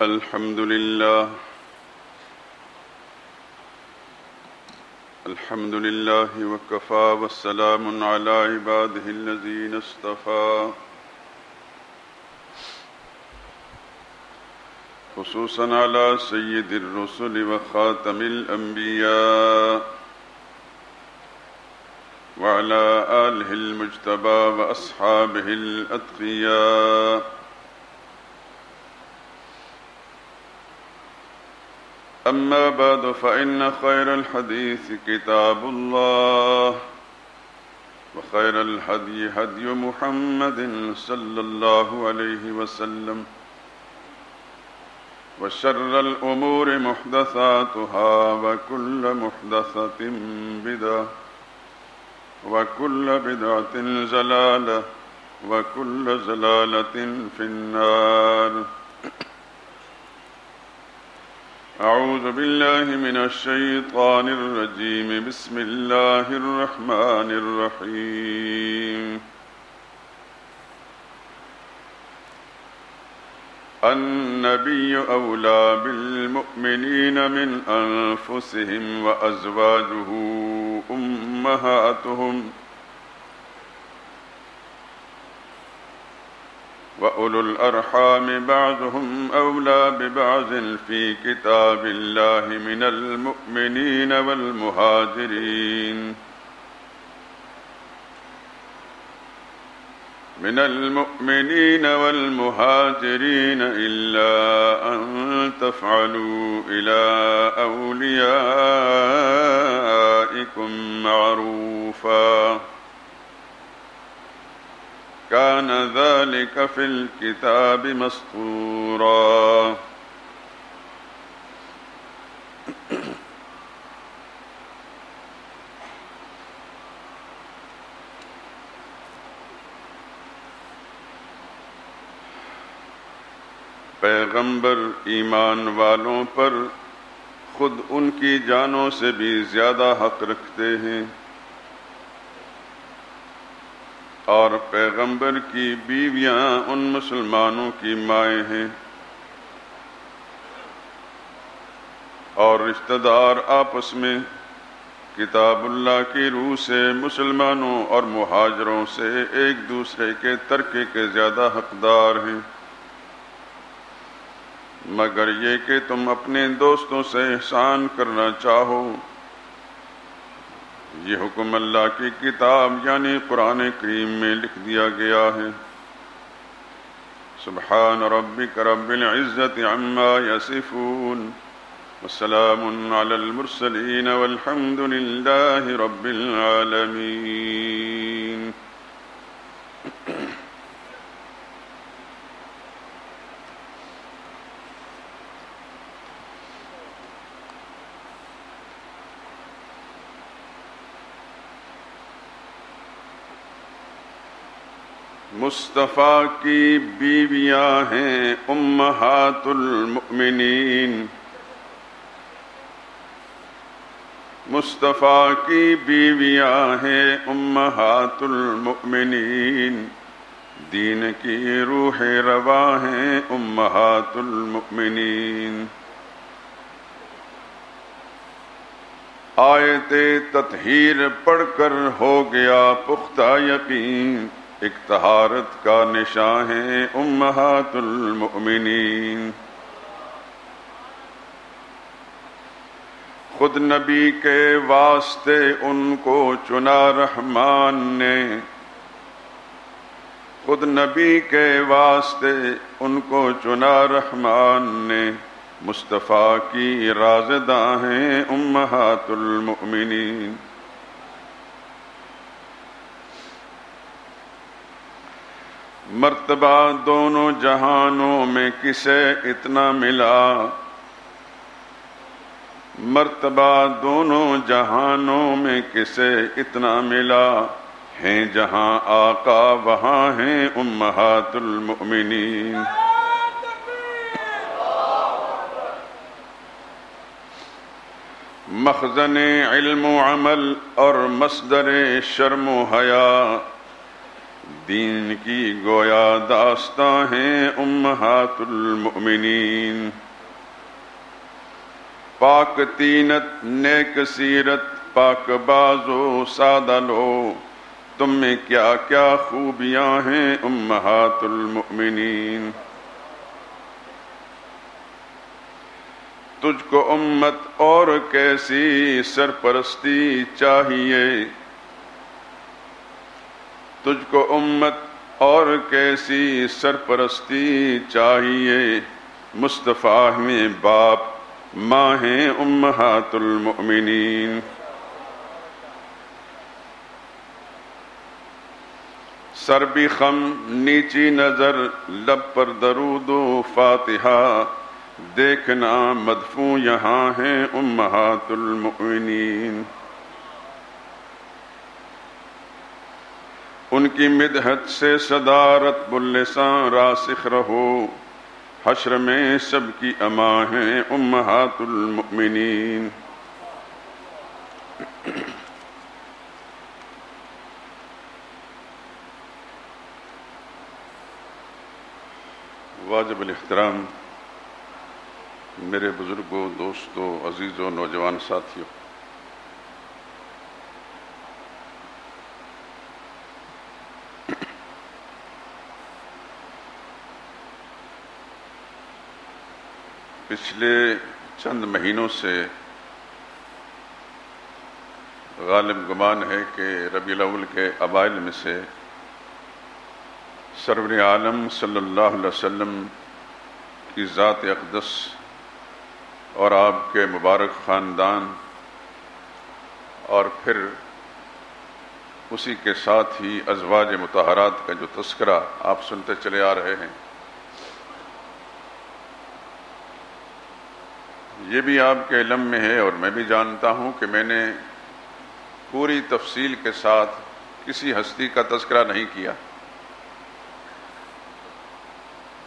الحمد لله وكفى والسلام على عباده الذين اصطفى خصوصا على سيد الرسل وخاتم الأنبياء وعلى آله المجتبى وأصحابه الأتقياء. أما بعد فإن خير الحديث كتاب الله وخير الهدي هدي محمد صلى الله عليه وسلم وشر الأمور محدثاتها وكل محدثة بدعة وكل بدعة ضلالة وكل ضلالة في النار. أعوذ بالله من الشيطان الرجيم. بسم الله الرحمن الرحيم. النبي أولى بالمؤمنين من أنفسهم وأزواجه أمهاتهم وأولو الأرحام بعضهم أولى ببعض في كتاب الله من المؤمنين والمهاجرين إلا أن تفعلوا إلى أوليائكم معروفا كان ذلك في الكتاب مسطورا. پیغمبر ایمان والوں پر خود ان کی جانوں سے بھی زیادہ حق رکھتے ہیں، اور پیغمبر کی بیویاں ان مسلمانوں کی مائیں ہیں، اور رشتہ دار آپس میں کتاب اللہ کی روح سے مسلمانوں اور مہاجروں سے ایک دوسرے کے ترکے کے زیادہ حقدار ہیں، مگر یہ کہ تم اپنے دوستوں سے احسان کرنا چاہو۔ یہ حکم اللہ کی کتاب یعنی قرآن کریم میں لکھ دیا گیا ہے۔ سبحان ربک رب العزت عما یصفون وسلام علی المرسلین والحمد للہ رب العالمین۔ مصطفیٰ کی بیویاں ہیں امہات المؤمنین، مصطفیٰ کی بیویاں ہیں امہات المؤمنین، دین کی روح رواں ہیں امہات المؤمنین۔ آیت تطہیر پڑھ کر ہو گیا پختہ یقین، ایک طہارت کا نشان ہے امہات المؤمنین۔ خود نبی کے واسطے ان کو چنا رحمان نے، خود نبی کے واسطے ان کو چنا رحمان نے، مصطفیٰ کی رازداں ہیں امہات المؤمنین۔ مرتبہ دونوں جہانوں میں کسے اتنا ملا، مرتبہ دونوں جہانوں میں کسے اتنا ملا، ہیں جہاں آقا وہاں ہیں امہات المؤمنین۔ مخزن علم و عمل اور مصدر شرم و حیا، دین کی گویا داستاں ہیں امہات المؤمنین۔ پاک تینت نیک سیرت پاک بازو سادہ لو، تم میں کیا کیا خوبیاں ہیں امہات المؤمنین۔ تجھ کو امت اور کیسی سرپرستی چاہیے، تجھ کو امت اور کیسی سرپرستی چاہیے، مصطفیٰ میں باپ ماں ہیں امہات المؤمنین۔ سر بھی خم نیچی نظر لب پر درود و فاتحہ، دیکھنا مدفون یہاں ہیں امہات المؤمنین۔ ان کی مدحت سے صدارت باللسان راسخ رہو، حشر میں سب کی اماں ہیں امہات المؤمنین۔ واجب الاحترام میرے بزرگوں، دوستوں، عزیزوں، نوجوان ساتھیوں، پچھلے چند مہینوں سے غالب گمان ہے کہ ربیع الاول کے اوائل میں سے سرور عالم صلی اللہ علیہ وسلم کی ذات اقدس اور آپ کے مبارک خاندان اور پھر اسی کے ساتھ ہی ازواج مطہرات کا جو تذکرہ آپ سنتے چلے آ رہے ہیں، یہ بھی آپ کے علم میں ہے اور میں بھی جانتا ہوں کہ میں نے پوری تفصیل کے ساتھ کسی ہستی کا تذکرہ نہیں کیا،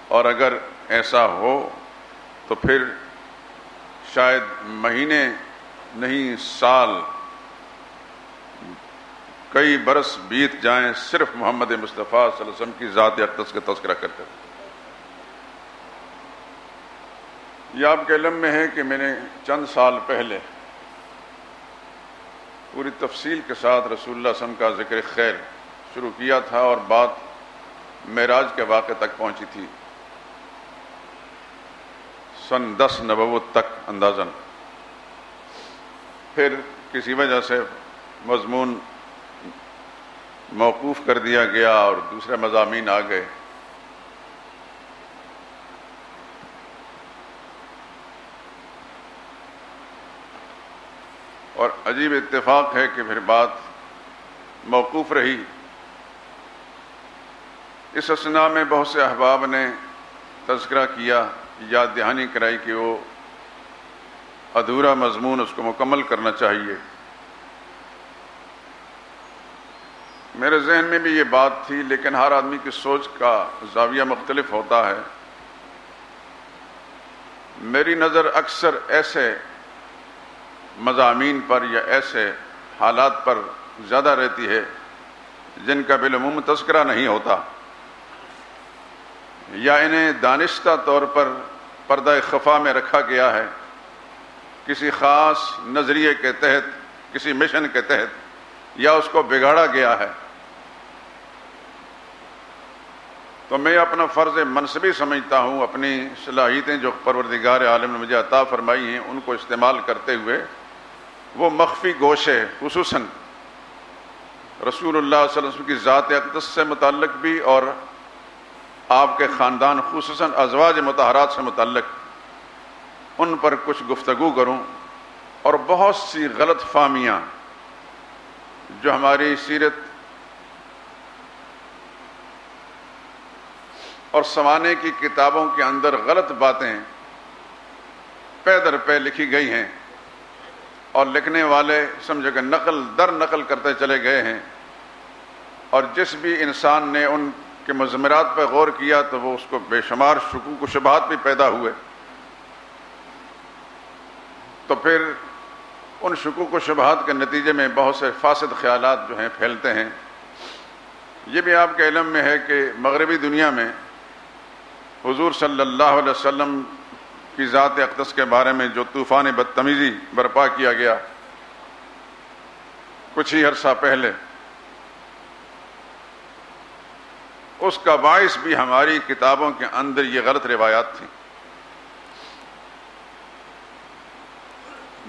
اور اگر ایسا ہو تو پھر شاید مہینے نہیں سال کئی برس بیت جائیں صرف محمد مصطفیٰ صلی اللہ علیہ وسلم کی ذات اقدس کا تذکرہ کر کر۔ یہ آپ کے علم میں ہے کہ میں نے چند سال پہلے پوری تفصیل کے ساتھ رسول اللہ صلی اللہ علیہ وسلم کا ذکر خیر شروع کیا تھا اور بات معراج کے واقعے تک پہنچی تھی، سن 10 نبوت تک اندازاً۔ پھر کسی وجہ سے مضمون موقوف کر دیا گیا اور دوسرے مضامین آ گئے۔ اور عجیب اتفاق ہے کہ پھر بات موقوف رہی۔ اس اثناء میں بہت سے احباب نے تذکرہ کیا، یاد دہانی کرائی کہ وہ ادھورا مضمون اس کو مکمل کرنا چاہیے۔ میرے ذہن میں بھی یہ بات تھی، لیکن ہر آدمی کی سوچ کا زاویہ مختلف ہوتا ہے۔ میری نظر اکثر ایسے مضامین پر یا ایسے حالات پر زیادہ رہتی ہے جن کا بالعموم تذکرہ نہیں ہوتا، یا انہیں دانستہ طور پر پردہ خفا میں رکھا گیا ہے، کسی خاص نظریے کے تحت، کسی مشن کے تحت، یا اس کو بگاڑا گیا ہے۔ تو میں اپنا فرض منصبی سمجھتا ہوں، اپنی صلاحیتیں جو پروردگار عالم نے مجھے عطا فرمائی ہیں ان کو استعمال کرتے ہوئے وہ مخفی گوشے، خصوصاً رسول اللہ صلی اللہ علیہ وسلم کی ذات اقدس سے متعلق بھی اور آپ کے خاندان خصوصاً ازواج مطہرات سے متعلق، ان پر کچھ گفتگو کروں، اور بہت سی غلط فہمیاں جو ہماری سیرت اور سمانے کی کتابوں کے اندر غلط باتیں پے در پے لکھی گئی ہیں اور لکھنے والے سمجھے کہ نقل در نقل کرتے چلے گئے ہیں، اور جس بھی انسان نے ان کے مضمرات پہ غور کیا تو وہ اس کو بے شمار شکوک و شبہات بھی پیدا ہوئے۔ تو پھر ان شکوک و شبہات کے نتیجے میں بہت سے فاسد خیالات جو ہیں پھیلتے ہیں، یہ بھی آپ کے علم میں ہے کہ مغربی دنیا میں حضور صلی اللہ علیہ وسلم کی ذات اقدس کے بارے میں جو طوفان بدتمیزی برپا کیا گیا کچھ ہی عرصہ پہلے، اس کا باعث بھی ہماری کتابوں کے اندر یہ غلط روایات تھیں۔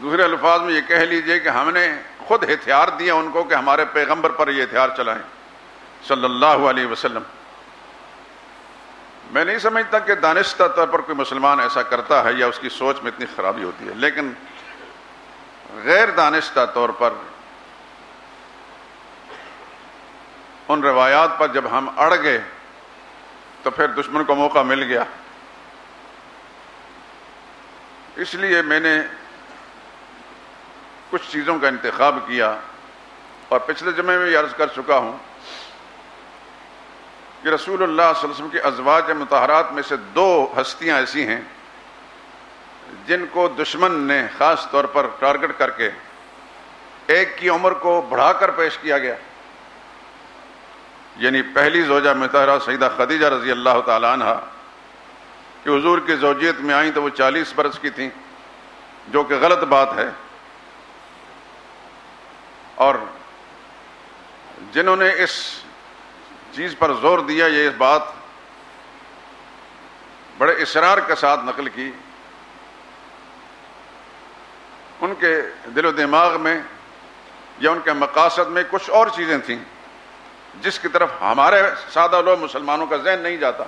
دوسرے الفاظ میں یہ کہہ لیجئے کہ ہم نے خود ہتھیار دیا ان کو کہ ہمارے پیغمبر پر یہ ہتھیار چلائیں صلی اللہ علیہ وسلم۔ میں نہیں سمجھتا کہ دانستہ طور پر کوئی مسلمان ایسا کرتا ہے یا اس کی سوچ میں اتنی خرابی ہوتی ہے، لیکن غیر دانستہ طور پر ان روایات پر جب ہم اڑ گئے تو پھر دشمن کو موقع مل گیا۔ اس لیے میں نے کچھ چیزوں کا انتخاب کیا، اور پچھلے جمعے میں یہ عرض کر چکا ہوں کہ رسول اللہ صلی اللہ علیہ وسلم کی ازواج مطہرات میں سے دو ہستیاں ایسی ہیں جن کو دشمن نے خاص طور پر ٹارگٹ کر کے ایک کی عمر کو بڑھا کر پیش کیا گیا، یعنی پہلی زوجہ مطہرہ سیدہ خدیجہ رضی اللہ تعالی عنہ کہ حضور کی زوجیت میں آئیں تو وہ 40 برس کی تھیں، جو کہ غلط بات ہے، اور جنہوں نے اس چیز پر زور دیا، یہ اس بات بڑے اصرار کے ساتھ نقل کی، ان کے دل و دماغ میں یا ان کے مقاصد میں کچھ اور چیزیں تھیں جس کی طرف ہمارے سادہ لوگ مسلمانوں کا ذہن نہیں جاتا۔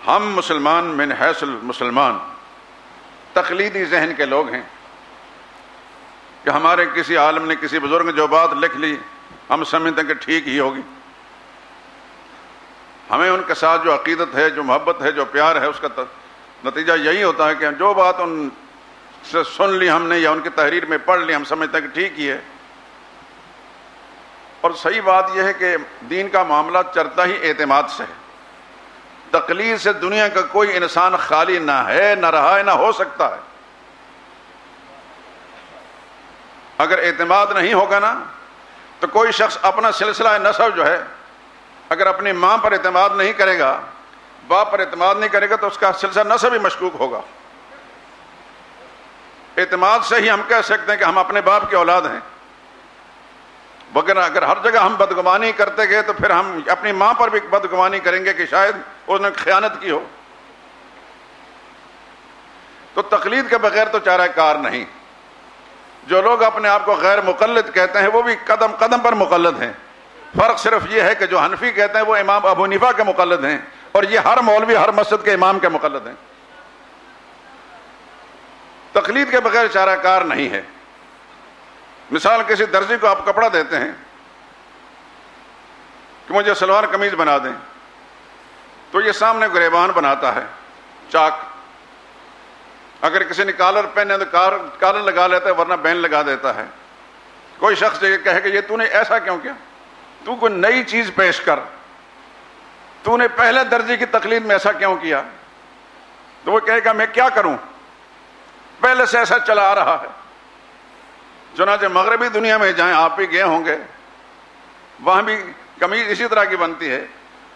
ہم مسلمان من حیث المسلمان تقلیدی ذہن کے لوگ ہیں کہ ہمارے کسی عالم نے کسی بزرگ نے جو بات لکھ لی ہم سمجھتے ہیں کہ ٹھیک ہی ہوگی۔ ہمیں ان کے ساتھ جو عقیدت ہے، جو محبت ہے، جو پیار ہے، اس کا نتیجہ یہی ہوتا ہے کہ جو بات ان سے سن لی ہم نے یا ان کی تحریر میں پڑھ لی ہم سمجھتے ہیں کہ ٹھیک ہی ہے۔ اور صحیح بات یہ ہے کہ دین کا معاملہ چلتا ہی اعتماد سے ہے۔ تقلید سے دنیا کا کوئی انسان خالی نہ ہے، نہ رہا ہے، نہ ہو سکتا ہے۔ اگر اعتماد نہیں ہوگا نا تو کوئی شخص اپنا سلسلہ نسب جو ہے اگر اپنی ماں پر اعتماد نہیں کرے گا، باپ پر اعتماد نہیں کرے گا تو اس کا سلسلہ نسب ہی مشکوک ہوگا۔ اعتماد سے ہی ہم کہہ سکتے ہیں کہ ہم اپنے باپ کی اولاد ہیں، مگر اگر ہر جگہ ہم بدگمانی کرتے گئے تو پھر ہم اپنی ماں پر بھی بدگمانی کریں گے کہ شاید اس نے خیانت کی ہو۔ تو تقلید کے بغیر تو چارہ کار نہیں۔ جو لوگ اپنے آپ کو غیر مقلد کہتے ہیں وہ بھی قدم قدم پر مقلد ہیں۔ فرق صرف یہ ہے کہ جو حنفی کہتے ہیں وہ امام ابو حنیفہ کے مقلد ہیں، اور یہ ہر مولوی ہر مسجد کے امام کے مقلد ہیں۔ تقلید کے بغیر چارہ کار نہیں ہے۔ مثال کسی درزی کو آپ کپڑا دیتے ہیں کہ مجھے سلوار قمیض بنا دیں، تو یہ سامنے گریبان بناتا ہے چاک، اگر کسی نے کالر پہنے تو کالر لگا لیتا ہے ورنہ بین لگا دیتا ہے۔ کوئی شخص یہ کہے کہ یہ تو نے ایسا کیوں کیا، تو کوئی نئی چیز پیش کر، تو نے پہلے درجے کی تقلید میں ایسا کیوں کیا، تو وہ کہے گا میں کیا کروں، پہلے سے ایسا چلا آ رہا ہے۔ چنانچہ مغربی دنیا میں جہاں آپ بھی گئے ہوں گے وہاں بھی قمیض اسی طرح کی بنتی ہے،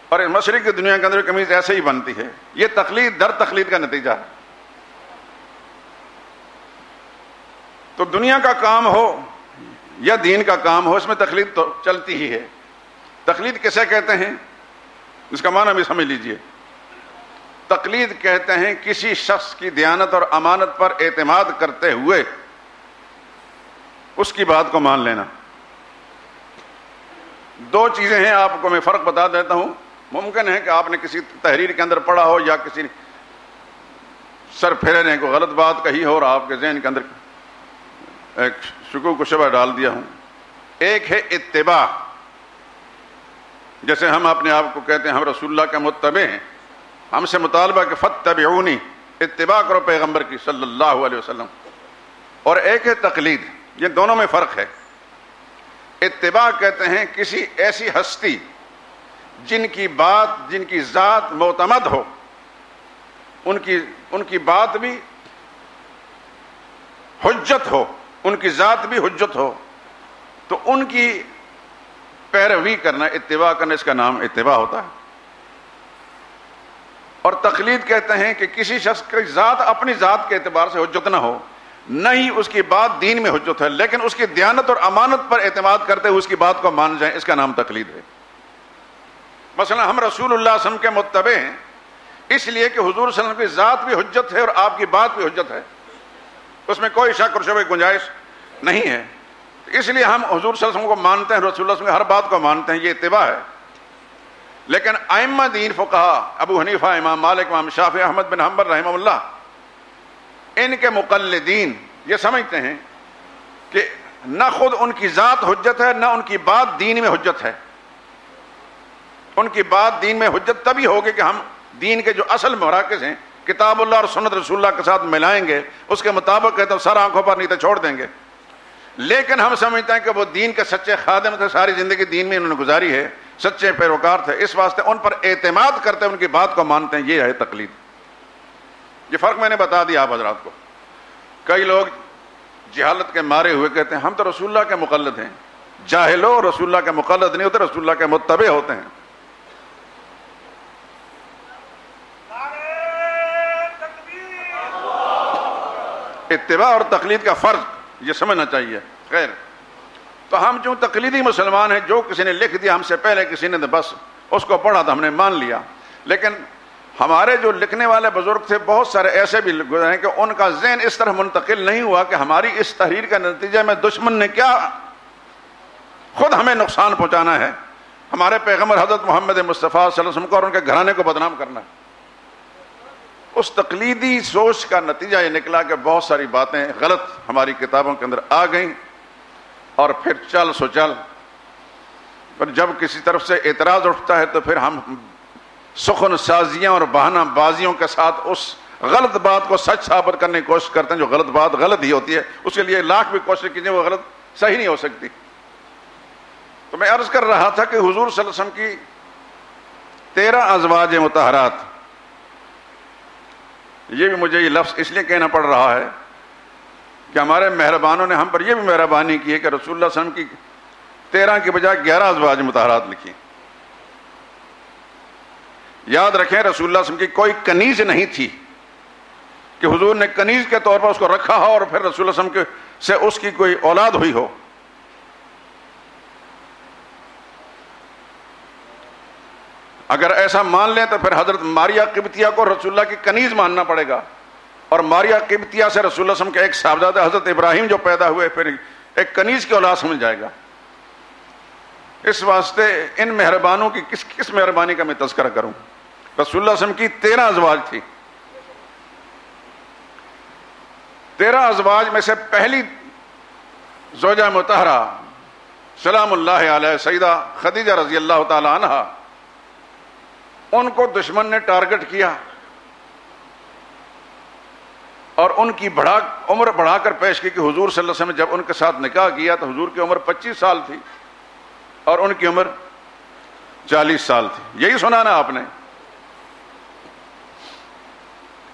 اور مشرق کی دنیا کے اندر قمیض ایسے ہی بنتی ہے۔ یہ تقلید در تقلید کا نتیجہ ہے۔ تو دنیا کا کام ہو یا دین کا کام ہو، اس میں تقلید تو چلتی ہی ہے۔ تقلید کسے کہتے ہیں اس کا معنی بھی سمجھ لیجئے۔ تقلید کہتے ہیں کسی شخص کی دیانت اور امانت پر اعتماد کرتے ہوئے اس کی بات کو مان لینا۔ دو چیزیں ہیں، آپ کو میں فرق بتا دیتا ہوں۔ ممکن ہے کہ آپ نے کسی تحریر کے اندر پڑھا ہو یا کسی سر پھیرے نے کوئی غلط بات کہی ہو اور آپ کے ذہن کے اندر ایک شکوک و شبہ ڈال دیا ہوں۔ ایک ہے اتباع، جیسے ہم اپنے آپ کو کہتے ہیں ہم رسول اللہ کے متبع ہیں، ہم سے مطالبہ کہ فاتبعونی، اتباع کرو پیغمبر کی صلی اللہ علیہ وسلم۔ اور ایک ہے تقلید، یہ دونوں میں فرق ہے۔ اتباع کہتے ہیں کسی ایسی ہستی جن کی بات، جن کی ذات معتمد ہو، ان کی بات بھی حجت ہو، ان کی ذات بھی حجت ہو، تو ان کی پیروی کرنا، اتباع کرنا، اس کا نام اتباع ہوتا ہے۔ اور تقلید کہتے ہیں کہ کسی شخص کی ذات اپنی ذات کے اعتبار سے حجت نہ ہو، نہ ہی اس کی بات دین میں حجت ہے، لیکن اس کی دیانت اور امانت پر اعتماد کرتے ہوئے اس کی بات کو مان جائیں، اس کا نام تقلید ہے۔ مثلا ہم رسول اللہ صلی اللہ علیہ وسلم کے متبع ہیں اس لیے کہ حضور صلی اللہ علیہ وسلم کی ذات بھی حجت ہے اور آپ کی بات بھی حجت ہے، اس میں کوئی شک اور شبہ کی گنجائش نہیں ہے، اس لیے ہم حضور صلی اللہ علیہ وسلم کو مانتے ہیں، رسول اللہ صلی اللہ علیہ وسلم کی ہر بات کو مانتے ہیں، یہ اتباع ہے۔ لیکن ائمہ دین فقہا ابو حنیفہ، امام مالک، امام شافعی، احمد بن حنبل رحمہ اللہ، ان کے مقلدین یہ سمجھتے ہیں کہ نہ خود ان کی ذات حجت ہے، نہ ان کی بات دین میں حجت ہے۔ ان کی بات دین میں حجت تبھی ہوگی کہ ہم دین کے جو اصل مراکز ہیں کتاب اللہ اور سنت رسول اللہ کے ساتھ ملائیں گے، اس کے مطابق کہتے ہیں سر آنکھوں پر نہیں تو چھوڑ دیں گے۔ لیکن ہم سمجھتے ہیں کہ وہ دین کے سچے خادم تھے، ساری زندگی دین میں انہوں نے گزاری ہے، سچے پیروکار تھے، اس واسطے ان پر اعتماد کرتے ہیں، ان کی بات کو مانتے ہیں، یہ ہے تقلید۔ یہ فرق میں نے بتا دیا آپ حضرات کو۔ کئی لوگ جہالت کے مارے ہوئے کہتے ہیں ہم تو رسول اللہ کے مقلد ہیں۔ جاہلو، رسول اللہ کے مقلد نہیں ہوتے، رسول اللہ کے متبع ہوتے ہیں۔ اتباع اور تقلید کا فرق یہ سمجھنا چاہیے۔ خیر، تو ہم جو تقلیدی مسلمان ہیں، جو کسی نے لکھ دیا ہم سے پہلے کسی نے، بس اس کو پڑھا تو ہم نے مان لیا۔ لیکن ہمارے جو لکھنے والے بزرگ تھے بہت سارے ایسے بھی گزرے ہیں کہ ان کا ذہن اس طرح منتقل نہیں ہوا کہ ہماری اس تحریر کا نتیجہ میں دشمن نے کیا خود ہمیں نقصان پہنچانا ہے، ہمارے پیغمبر حضرت محمد مصطفیٰ صلی اللہ علیہ وسلم کو اور ان کے گھرانے کو بدنام کرنا ہے۔ اس تقلیدی سوچ کا نتیجہ یہ نکلا کہ بہت ساری باتیں غلط ہماری کتابوں کے اندر آ گئیں، اور پھر چل سو چل، پر جب کسی طرف سے اعتراض اٹھتا ہے تو پھر ہم سخن سازیاں اور بہانہ بازیوں کے ساتھ اس غلط بات کو سچ ثابت کرنے کی کوشش کرتے ہیں۔ جو غلط بات غلط ہی ہوتی ہے، اس کے لیے لاکھ بھی کوشش کیجیے، وہ غلط صحیح نہیں ہو سکتی۔ تو میں عرض کر رہا تھا کہ حضور صلی اللہ علیہ وسلم کی 13 ازواج مطہرات، یہ بھی مجھے یہ لفظ اس لیے کہنا پڑ رہا ہے کہ ہمارے مہربانوں نے ہم پر یہ بھی مہربانی کی ہے کہ رسول اللہ صلی اللہ علیہ وسلم کی 13 کی بجائے 11 ازواج مطہرات لکھی۔ یاد رکھیں رسول اللہ صلی اللہ علیہ وسلم کی کوئی کنیز نہیں تھی کہ حضور نے کنیز کے طور پر اس کو رکھا ہو اور پھر رسول اللہ صلی اللہ علیہ وسلم سے اس کی کوئی اولاد ہوئی ہو۔ اگر ایسا مان لیں تو پھر حضرت ماریہ قبطیہ کو رسول اللہ کی کنیز ماننا پڑے گا، اور ماریہ قبطیہ سے رسول اللہ صلی اللہ علیہ وسلم کے ایک صاحبزادہ حضرت ابراہیم جو پیدا ہوئے پھر ایک کنیز کی اولاد سمجھ جائے گا۔ اس واسطے ان مہربانوں کی کس مہربانی کا میں تذکرہ کروں؟ رسول اللہ صلی اللہ علیہ وسلم کی 13 ازواج تھی۔ 13 ازواج میں سے پہلی زوجہ مطہرہ سلام اللہ علیہ سیدہ خدیجہ رضی اللہ تعالی عنہا، ان کو دشمن نے ٹارگٹ کیا اور ان کی عمر بڑھا کر پیش کی کہ حضور صلی اللہ علیہ وسلم نے جب ان کے ساتھ نکاح کیا تو حضور کی عمر 25 سال تھی اور ان کی عمر 40 سال تھی۔ یہی سنا نا آپ نے؟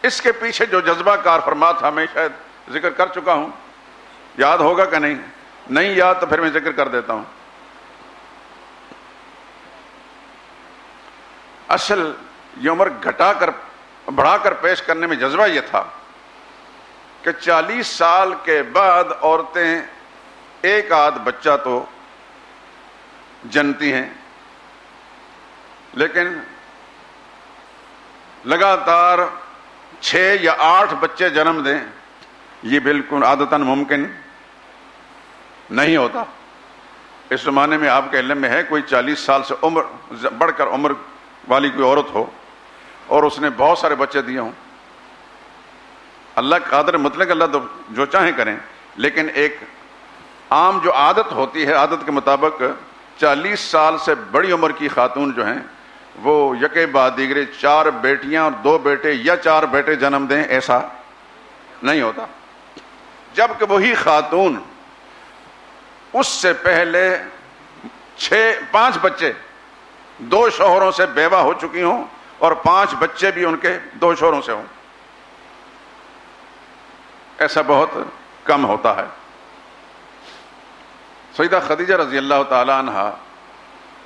اس کے پیچھے جو جذبہ کار فرما تھا میں شاید ذکر کر چکا ہوں، یاد ہوگا کہ نہیں یاد تو پھر میں ذکر کر دیتا ہوں۔ اصل یہ عمر بڑھا کر پیش کرنے میں جذبہ یہ تھا کہ 40 سال کے بعد عورتیں ایک آدھ بچہ تو جنتی ہیں، لیکن لگاتار 6 یا 8 بچے جنم دیں یہ بالکل عادتاً ممکن نہیں ہوتا۔ اس زمانے میں آپ کے علم میں ہے کوئی 40 سال سے بڑھ کر عمر والی کوئی عورت ہو اور اس نے بہت سارے بچے دیے ہوں؟ اللہ قادر مطلق، اللہ تو جو چاہیں کریں، لیکن ایک عام جو عادت ہوتی ہے، عادت کے مطابق 40 سال سے بڑی عمر کی خاتون جو ہیں وہ یکے بعد دیگرے 4 بیٹیاں اور 2 بیٹے یا 4 بیٹے جنم دیں، ایسا نہیں ہوتا۔ جبکہ وہی خاتون اس سے پہلے 5 بچے 2 شوہروں سے بیوہ ہو چکی ہوں اور 5 بچے بھی ان کے 2 شوہروں سے ہوں، ایسا بہت کم ہوتا ہے۔ سیدہ خدیجہ رضی اللہ تعالی عنہا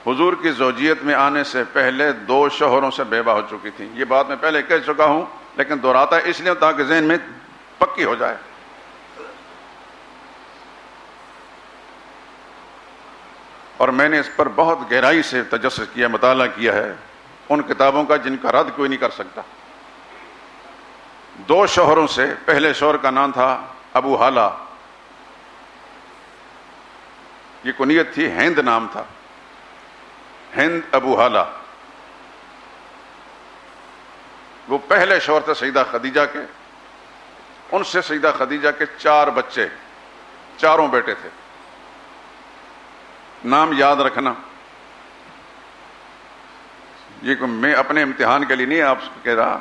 حضور کی زوجیت میں آنے سے پہلے 2 شوہروں سے بیوہ ہو چکی تھیں. یہ بات میں پہلے کہہ چکا ہوں لیکن دہراتا اس لیے تاکہ ذہن میں پکی ہو جائے. اور میں نے اس پر بہت گہرائی سے تجسس کیا، مطالعہ کیا ہے ان کتابوں کا جن کا رد کوئی نہیں کر سکتا. 2 شوہروں سے، پہلے شوہر کا نام تھا ابو حالہ، یہ کنیت تھی، ہند نام تھا، ہند ابو حالہ. وہ پہلے شوہر تھے سیدہ خدیجہ کے. ان سے سیدہ خدیجہ کے 4 بچے، 4 بیٹے تھے. نام یاد رکھنا، یہ میں اپنے امتحان کے لیے نہیں آپ کو کہہ رہا،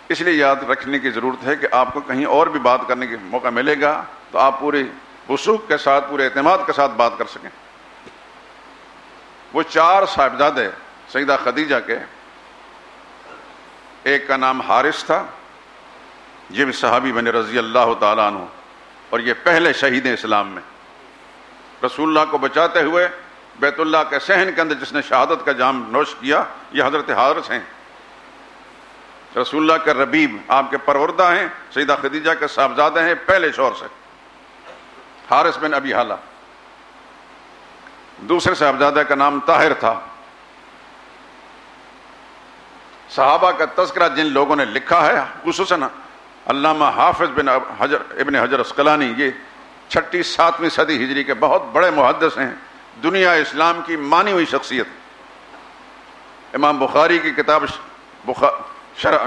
اس لیے یاد رکھنے کی ضرورت ہے کہ آپ کو کہیں اور بھی بات کرنے کا موقع ملے گا تو آپ پورے وثوق کے ساتھ، پورے اعتماد کے ساتھ بات کر سکیں. وہ 4 صاحبزادے سیدہ خدیجہ کے، ایک کا نام حارث تھا، یہ بھی صحابی بنے رضی اللہ تعالیٰ عنہ، اور یہ پہلے شہید اسلام میں. رسول اللہ کو بچاتے ہوئے بیت اللہ کے صحن کے اندر جس نے شہادت کا جام نوش کیا یہ حضرت حارث ہیں. رسول اللہ کے ربیب، آپ کے پروردہ ہیں، سیدہ خدیجہ کے صاحبزادے ہیں پہلے شوہر سے، حارث بن ابی حالہ. دوسرے صاحبزادہ کا نام طاہر تھا. صحابہ کا تذکرہ جن لوگوں نے لکھا ہے، خصوصاً علامہ حافظ بن ابن حجر عسقلانی، یہ 6 7ویں صدی ہجری کے بہت بڑے محدث ہیں، دنیا اسلام کی مانی ہوئی شخصیت. امام بخاری کی کتاب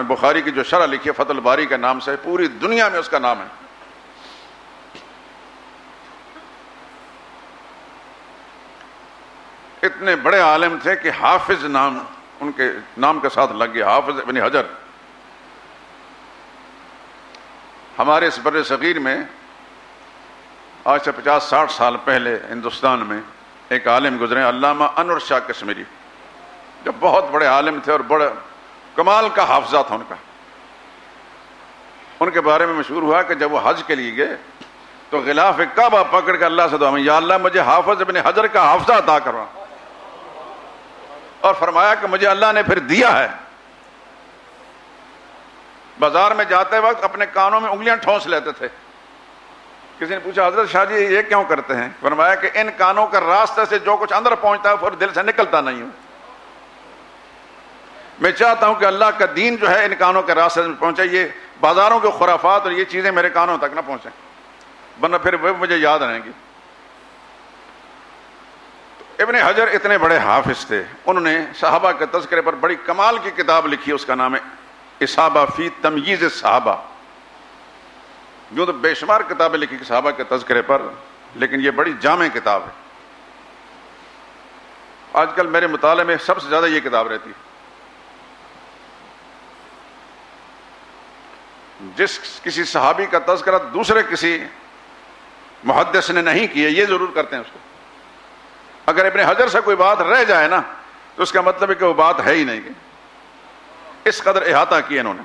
بخاری کی جو شرح لکھی ہے فتح الباری کے نام سے، پوری دنیا میں اس کا نام ہے. اتنے بڑے عالم تھے کہ حافظ نام ان کے نام کے ساتھ لگ گیا، حافظ ابن حجر. ہمارے اس بر صغیر میں آج سے 50-60 سال پہلے ہندوستان میں ایک عالم گزرے، علامہ انور شاہ کشمیری، جو بہت بڑے عالم تھے اور بڑے کمال کا حافظہ تھا ان کا. ان کے بارے میں مشہور ہوا کہ جب وہ حج کے لیے گئے تو غلاف کعبہ پکڑ کے اللہ سے دعا میں، یا اللہ مجھے حافظ ابن حجر کا حافظہ عطا کروا، اور فرمایا کہ مجھے اللہ نے پھر دیا ہے. بازار میں جاتے وقت اپنے کانوں میں انگلیاں ٹھونس لیتے تھے. کسی نے پوچھا حضرت شاہ جی یہ کیوں کرتے ہیں؟ فرمایا کہ ان کانوں کے راستے سے جو کچھ اندر پہنچتا ہے پھر دل سے نکلتا نہیں ہوں. میں چاہتا ہوں کہ اللہ کا دین جو ہے ان کانوں کے راستے میں پہنچے، یہ بازاروں کے خرافات اور یہ چیزیں میرے کانوں تک نہ پہنچیں، ورنہ پھر وہ مجھے یاد رہیں گی. ابن حجر اتنے بڑے حافظ تھے، انہوں نے صحابہ کے تذکرے پر بڑی کمال کی کتاب لکھی، اس کا نام ہے اصابہ فی تمییز الصحابہ. جو تو بے شمار کتابیں لکھی صحابہ کے تذکرے پر، لیکن یہ بڑی جامع کتاب ہے. آج کل میرے مطالعے میں سب سے زیادہ یہ کتاب رہتی ہے. جس کسی صحابی کا تذکرہ دوسرے کسی محدث نے نہیں کیا یہ ضرور کرتے ہیں اس کو. اگر ابن حجر سے کوئی بات رہ جائے نا تو اس کا مطلب ہے کہ وہ بات ہے ہی نہیں. اس قدر احاطہ کیا انہوں نے.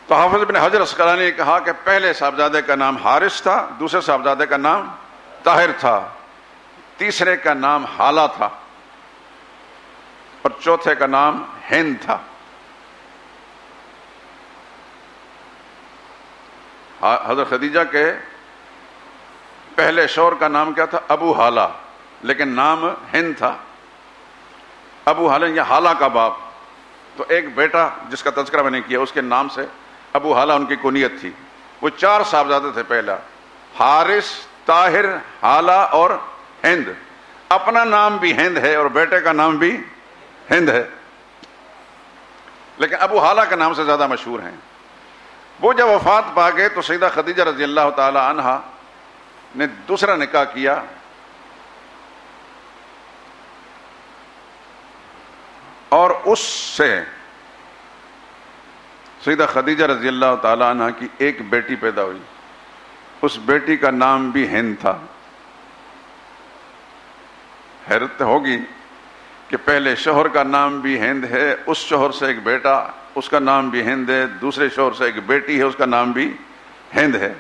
تو حافظ ابن حجر عسقلانی نے کہا کہ پہلے صاحبزادے کا نام حارث تھا، دوسرے صاحبزادے کا نام طاہر تھا، تیسرے کا نام حالہ تھا، اور چوتھے کا نام ہند تھا. حضرت خدیجہ کے پہلے شوہر کا نام کیا تھا؟ ابو حالہ، لیکن نام ہند تھا. ابو حالہ یا حالہ کا باپ. تو ایک بیٹا جس کا تذکرہ میں نے کیا اس کے نام سے ابو حالہ ان کی کنیت تھی. وہ 4 صاحبزادے تھے، پہلا حارث، طاہر، حالہ اور ہند. اپنا نام بھی ہند ہے اور بیٹے کا نام بھی ہند ہے، لیکن ابو حالہ کے نام سے زیادہ مشہور ہیں. وہ جب وفات پا گئے تو سیدہ خدیجہ رضی اللہ تعالی عنہا نے دوسرا نکاح کیا، اور اس سے سیدہ خدیجہ رضی اللہ تعالی عنہا کی ایک بیٹی پیدا ہوئی. اس بیٹی کا نام بھی ہند تھا. حیرت ہوگی کہ پہلے شوہر کا نام بھی ہند ہے، اس شوہر سے ایک بیٹا اس کا نام بھی ہند ہے، دوسرے شوہر سے ایک بیٹی ہے اس کا نام بھی ہند ہے.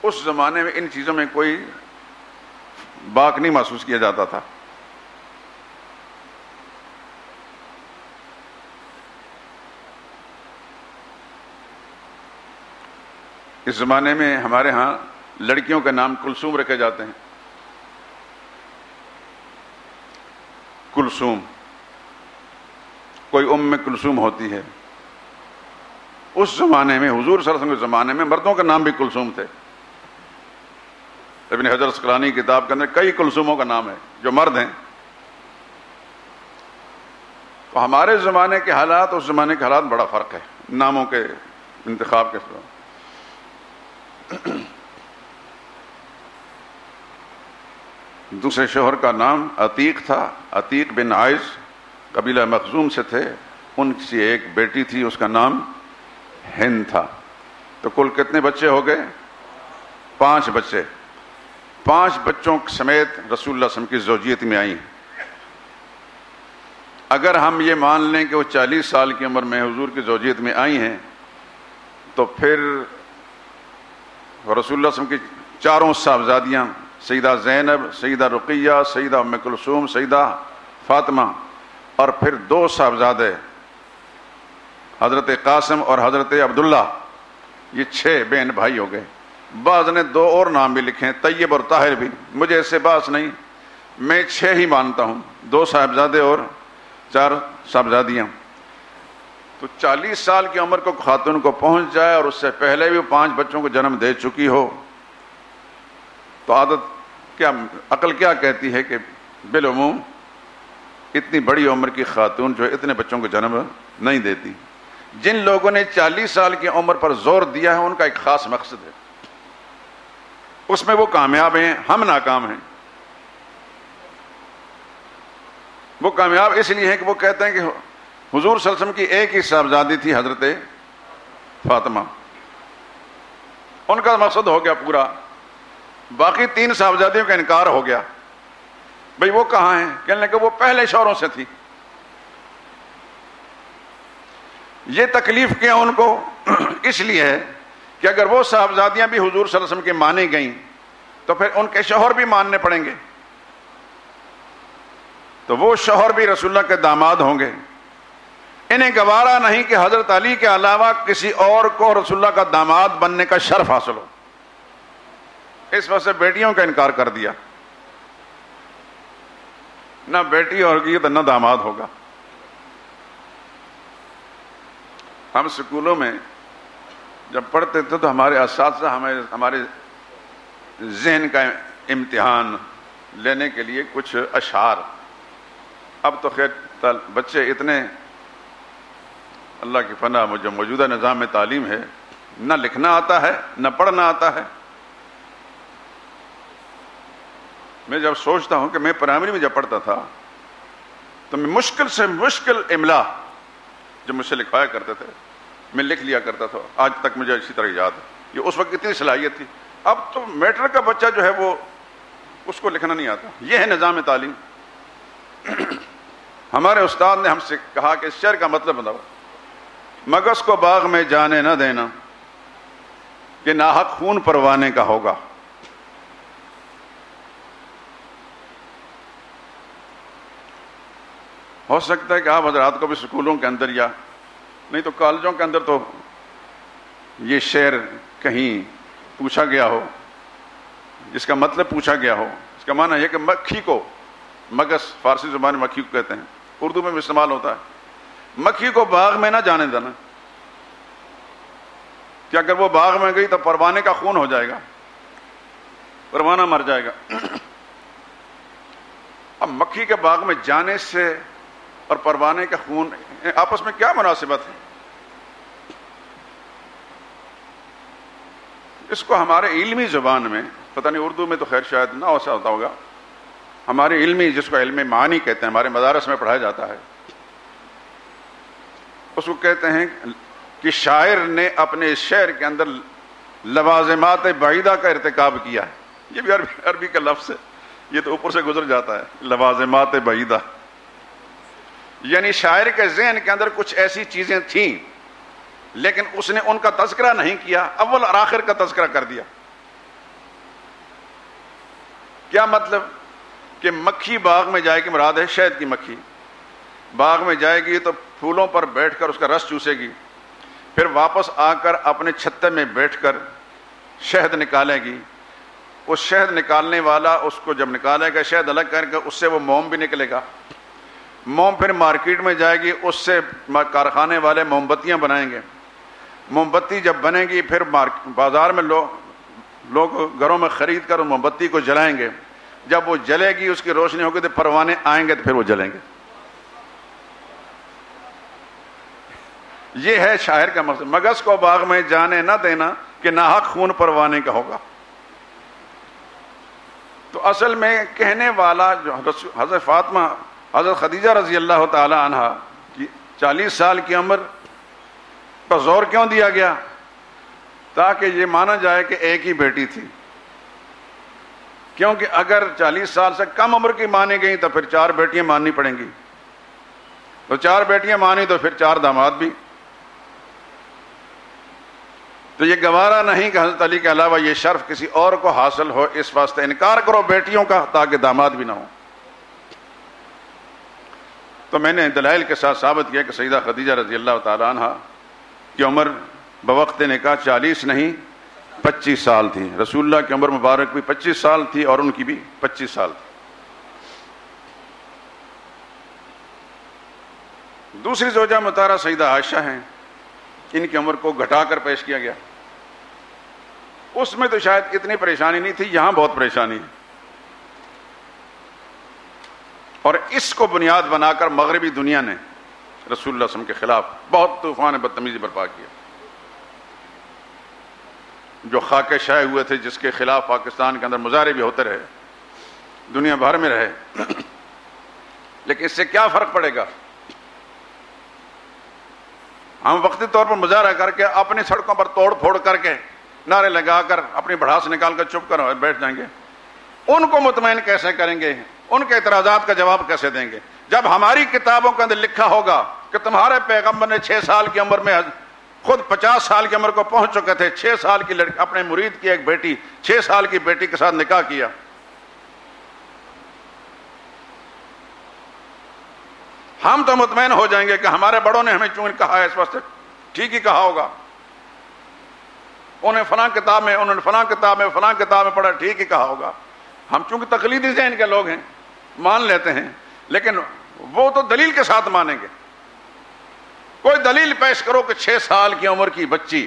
اس زمانے میں ان چیزوں میں کوئی باک نہیں محسوس کیا جاتا تھا. اس زمانے میں ہمارے ہاں لڑکیوں کے نام کلثوم رکھے جاتے ہیں. کلثوم، کوئی ام کلثوم ہوتی ہے. اس زمانے میں حضور صلی اللہ علیہ وسلم کے زمانے میں مردوں کے نام بھی کلثوم تھے. ابن حجر عسقلانی کی کتاب کے اندر کئی کلثوموں کا نام ہے جو مرد ہیں. تو ہمارے زمانے کے حالات اس زمانے کے حالات بڑا فرق ہے ناموں کے انتخاب کے ساتھ. دوسرے شوہر کا نام عتیق تھا. عتیق بن عائز قبیلہ مخزوم سے تھے. ان کی ایک بیٹی تھی اس کا نام ہند تھا. تو کل کتنے بچے ہو گئے؟ 5 بچے. 5 بچوں سمیت رسول اللہ صلی اللہ علیہ وسلم کی زوجیت میں آئیں. اگر ہم یہ مان لیں کہ وہ 40 سال کی عمر میں حضور کی زوجیت میں آئی ہیں تو پھر رسول اللہ صلی اللہ علیہ وسلم کی 4 صاحبزادیاں سیدہ زینب، سیدہ رقیہ، سیدہ ام کلثوم، سیدہ فاطمہ، اور پھر 2 صاحبزادے حضرت قاسم اور حضرت عبداللہ، یہ 6 بہن بھائی ہو گئے. بعض نے 2 اور نام بھی لکھے ہیں، طیب اور طاہر بھی. مجھے اس سے باس نہیں، میں 6 ہی مانتا ہوں، 2 صاحبزادے اور 4 صاحبزادیاں. تو 40 سال کی عمر کو خاتون کو پہنچ جائے اور اس سے پہلے بھی 5 بچوں کو جنم دے چکی ہو تو عادت کیا، عقل کیا کہتی ہے کہ بالعموم اتنی بڑی عمر کی خاتون جو ہے اتنے بچوں کو جنم نہیں دیتی. جن لوگوں نے 40 سال کی عمر پر زور دیا ہے ان کا ایک خاص مقصد ہے، اس میں وہ کامیاب ہیں، ہم ناکام ہیں. وہ کامیاب اس لیے ہیں کہ وہ کہتے ہیں کہ حضور صلی اللہ علیہ وسلم کی ایک ہی صاحبزادی تھی حضرت فاطمہ، ان کا مقصد ہو گیا پورا. باقی 3 صاحبزادیوں کا انکار ہو گیا. بھئی وہ کہاں ہیں؟ کہنے لگے وہ پہلے شوہروں سے تھی. یہ تکلیف کیا ان کو اس لیے ہے کہ اگر وہ صاحبزادیاں بھی حضور صلی اللہ علیہ وسلم کی مانی گئیں تو پھر ان کے شوہر بھی ماننے پڑیں گے، تو وہ شوہر بھی رسول اللہ کے داماد ہوں گے. انہیں گوارا نہیں کہ حضرت علی کے علاوہ کسی اور کو رسول اللہ کا داماد بننے کا شرف حاصل ہو. اس وجہ سے بیٹیوں کا انکار کر دیا، نہ بیٹی ہوگی تو نہ داماد ہوگا. ہم سکولوں میں جب پڑھتے تھے تو ہمارے اساتذہ ہمارے ذہن کا امتحان لینے کے لیے کچھ اشعار، اب تو خیر بچے اتنے اللہ کی پناہ جو موجودہ نظام میں تعلیم ہے، نہ لکھنا آتا ہے نہ پڑھنا آتا ہے. میں جب سوچتا ہوں کہ میں پرائمری میں جب پڑھتا تھا تو میں مشکل سے مشکل املا جو مجھ سے لکھوایا کرتے تھے میں لکھ لیا کرتا تھا. آج تک مجھے اسی طرح یاد ہے. یہ اس وقت اتنی صلاحیت تھی. اب تو میٹرک کا بچہ جو ہے وہ اس کو لکھنا نہیں آتا. یہ ہے نظام تعلیم. ہمارے استاد نے ہم سے کہا کہ اس شعر کا مطلب بتاؤ. مگس کو باغ میں جانے نہ دینا کہ ناحق خون پروانے کا ہوگا. ہو سکتا ہے کہ آپ حضرات کو بھی اسکولوں کے اندر یا نہیں تو کالجوں کے اندر تو یہ شعر کہیں پوچھا گیا ہو، جس کا مطلب پوچھا گیا ہو. اس کا معنی یہ کہ مکھی کو، مگس فارسی زبان میں مکھی کو کہتے ہیں، اردو میں بھی استعمال ہوتا ہے. مکھی کو باغ میں نہ جانے دینا کہ اگر وہ باغ میں گئی تو پروانے کا خون ہو جائے گا، پروانہ مر جائے گا. اب مکھی کے باغ میں جانے سے اور پروانے کا خون آپس میں کیا مناسبت ہے؟ اس کو ہمارے علمی زبان میں، پتہ نہیں اردو میں تو خیر شاید نہ ایسا ہوتا ہوگا، ہمارے علمی جس کو علم معانی کہتے ہیں، ہمارے مدارس میں پڑھایا جاتا ہے، اس کو کہتے ہیں کہ شاعر نے اپنے شعر کے اندر لوازمات بعیدہ کا ارتکاب کیا ہے. یہ بھی عربی کا لفظ ہے، یہ تو اوپر سے گزر جاتا ہے. لوازمات بعیدہ یعنی شاعر کے ذہن کے اندر کچھ ایسی چیزیں تھیں لیکن اس نے ان کا تذکرہ نہیں کیا، اول اور آخر کا تذکرہ کر دیا. کیا مطلب؟ کہ مکھی باغ میں جائے گی، مراد ہے شہد کی مکھی. باغ میں جائے گی تو پھولوں پر بیٹھ کر اس کا رس چوسے گی، پھر واپس آ کر اپنے چھتے میں بیٹھ کر شہد نکالے گی، اس شہد نکالنے والا اس کو جب نکالے گا شہد الگ کر کے اس سے وہ موم بھی نکلے گا، موم پھر مارکیٹ میں جائے گی، اس سے کارخانے والے موم بتیاں بنائیں گے، موم بتی جب بنے گی پھر بازار میں لوگ گھروں میں خرید کر موم بتی کو جلائیں گے، جب وہ جلے گی اس کی روشنی ہوگی تو پروانے آئیں گے تو پھر وہ جلیں گے۔ یہ ہے شاعر کا مقصد، مگس کو باغ میں جانے نہ دینا کہ ناحق خون پروانے کا ہوگا۔ تو اصل میں کہنے والا جو حضرت فاطمہ، حضرت خدیجہ رضی اللہ تعالی عنہ کی 40 سال کی عمر پر زور کیوں دیا گیا؟ تاکہ یہ مانا جائے کہ ایک ہی بیٹی تھی، کیونکہ اگر 40 سال سے کم عمر کی مانی گئی تو پھر 4 بیٹیاں ماننی پڑیں گی، تو 4 بیٹیاں مانی تو پھر 4 داماد بھی، تو یہ گوارا نہیں کہ حضرت علی کے علاوہ یہ شرف کسی اور کو حاصل ہو، اس واسطے انکار کرو بیٹیوں کا تاکہ داماد بھی نہ ہو۔ تو میں نے دلائل کے ساتھ ثابت کیا کہ سیدہ خدیجہ رضی اللہ تعالی عنہ کی عمر بوقت نکاح 40 نہیں 25 سال تھی، رسول اللہ کی عمر مبارک بھی 25 سال تھی اور ان کی بھی 25 سال تھی۔ دوسری زوجہ مطہرہ سیدہ عائشہ ہیں، ان کی عمر کو گھٹا کر پیش کیا گیا، اس میں تو شاید اتنی پریشانی نہیں تھی، یہاں بہت پریشانی ہے، اور اس کو بنیاد بنا کر مغربی دنیا نے رسول اللہ صلی اللہ علیہ وسلم کے خلاف بہت طوفان بدتمیزی برپا کیا۔ جو خاکے شائع ہوئے تھے، جس کے خلاف پاکستان کے اندر مظاہرے بھی ہوتے رہے، دنیا بھر میں رہے، لیکن اس سے کیا فرق پڑے گا؟ ہم وقتی طور پر مظاہرہ کر کے اپنی سڑکوں پر توڑ پھوڑ کر کے نعرے لگا کر اپنی بڑھاس نکال کر چپ کر بیٹھ جائیں گے، ان کو مطمئن کیسے کریں گے؟ ان کے اعتراضات کا جواب کیسے دیں گے؟ جب ہماری کتابوں کے اندر لکھا ہوگا کہ تمہارے پیغمبر نے 6 سال کی عمر میں خود 50 سال کی عمر کو پہنچ چکے تھے، 6 سال کی لڑکی اپنے مرید کی ایک بیٹی 6 سال کی بیٹی کے ساتھ نکاح کیا، ہم تو مطمئن ہو جائیں گے کہ ہمارے بڑوں نے ہمیں چون کہا ہے، اس واسطے ٹھیک ہی کہا ہوگا، انہیں فلاں کتاب میں، انہوں نے فلاں کتاب میں فلاں کتاب میں پڑھا، ٹھیک ہی کہا ہوگا۔ ہم چونکہ تقلیدی ذہن کے لوگ ہیں مان لیتے ہیں، لیکن وہ تو دلیل کے ساتھ مانیں گے۔ کوئی دلیل پیش کرو کہ 6 سال کی عمر کی بچی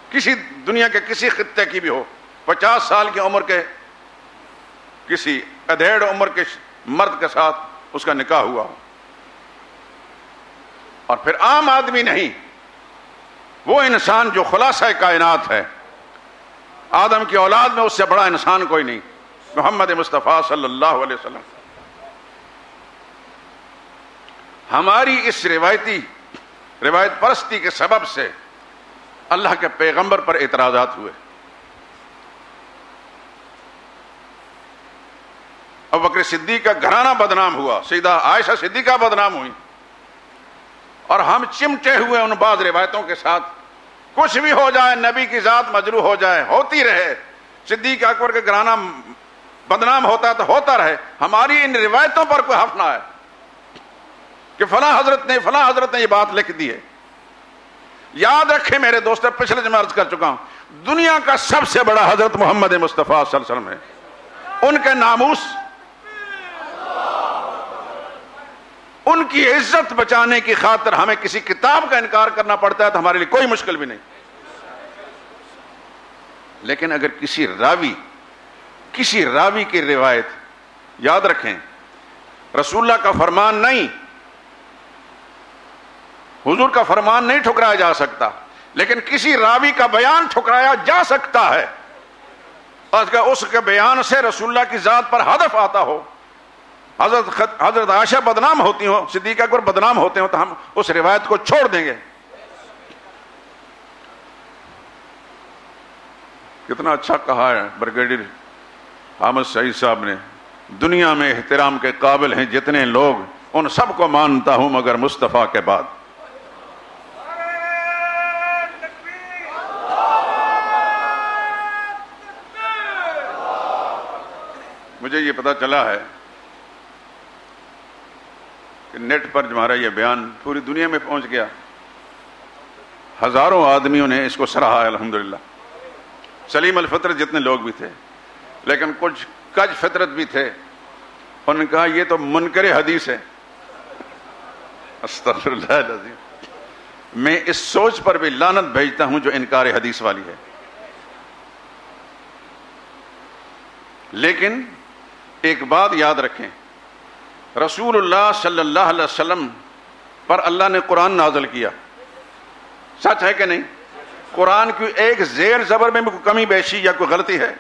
کسی دنیا کے کسی خطے کی بھی ہو، 50 سال کی عمر کے کسی ادھیڑ عمر کے مرد کے ساتھ اس کا نکاح ہوا ہو، اور پھر عام آدمی نہیں، وہ انسان جو خلاصہ کائنات ہے، آدم کی اولاد میں اس سے بڑا انسان کوئی نہیں، محمد مصطفیٰ صلی اللہ علیہ وسلم۔ ہماری اس روایت پرستی کے سبب سے اللہ کے پیغمبر پر اعتراضات ہوئے، ابوبکر صدیق کا گھرانہ بدنام ہوا، سیدہ عائشہ صدیقہ بدنام ہوئی، اور ہم چمٹے ہوئے ان بعض روایتوں کے ساتھ، کچھ بھی ہو جائے، نبی کی ذات مجروح ہو جائے، ہوتی رہے، صدیق اکبر کے گھرانہ بدنام ہوتا ہے تو ہوتا رہے، ہماری ان روایتوں پر کوئی حرف نہ آئے کہ فلاں حضرت نے یہ بات لکھ دی ہے۔ یاد رکھیں میرے دوستو، پچھلے جمعہ عرض کر چکا ہوں، دنیا کا سب سے بڑا حضرت محمد مصطفیٰ صلی اللہ علیہ وسلم ہے، ان کے ناموس، ان کی عزت بچانے کی خاطر ہمیں کسی کتاب کا انکار کرنا پڑتا ہے تو ہمارے لیے کوئی مشکل بھی نہیں، لیکن اگر کسی راوی کی روایت، یاد رکھیں رسول اللہ کا فرمان نہیں، حضور کا فرمان نہیں ٹھکرایا جا سکتا، لیکن کسی راوی کا بیان ٹھکرایا جا سکتا ہے، اس کے بیان سے رسول اللہ کی ذات پر ہدف آتا ہو، حضرت عائشہ بدنام ہوتی ہوں، صدیق اکبر بدنام ہوتے ہوں، تو ہم اس روایت کو چھوڑ دیں گے۔ کتنا اچھا کہا ہے بریگیڈیئر حامد سعید صاحب نے، دنیا میں احترام کے قابل ہیں جتنے لوگ، ان سب کو مانتا ہوں مگر مصطفیٰ کے بعد۔ مجھے یہ پتا چلا ہے کہ نیٹ پر ہمارا یہ بیان پوری دنیا میں پہنچ گیا، ہزاروں آدمیوں نے اس کو سراہا ہے الحمدللہ۔ سلیم الفطر جتنے لوگ بھی تھے، لیکن کچھ کج فطرت بھی تھے، انہوں نے کہا یہ تو منکر حدیث ہے۔ استغفر اللہ العظیم، میں اس سوچ پر بھی لعنت بھیجتا ہوں جو انکار حدیث والی ہے۔ لیکن ایک بات یاد رکھیں، رسول اللہ صلی اللہ علیہ وسلم پر اللہ نے قرآن نازل کیا، سچ ہے کہ نہیں؟ قرآن کی ایک زیر زبر میں بھی کوئی کمی بیشی یا کوئی غلطی ہے؟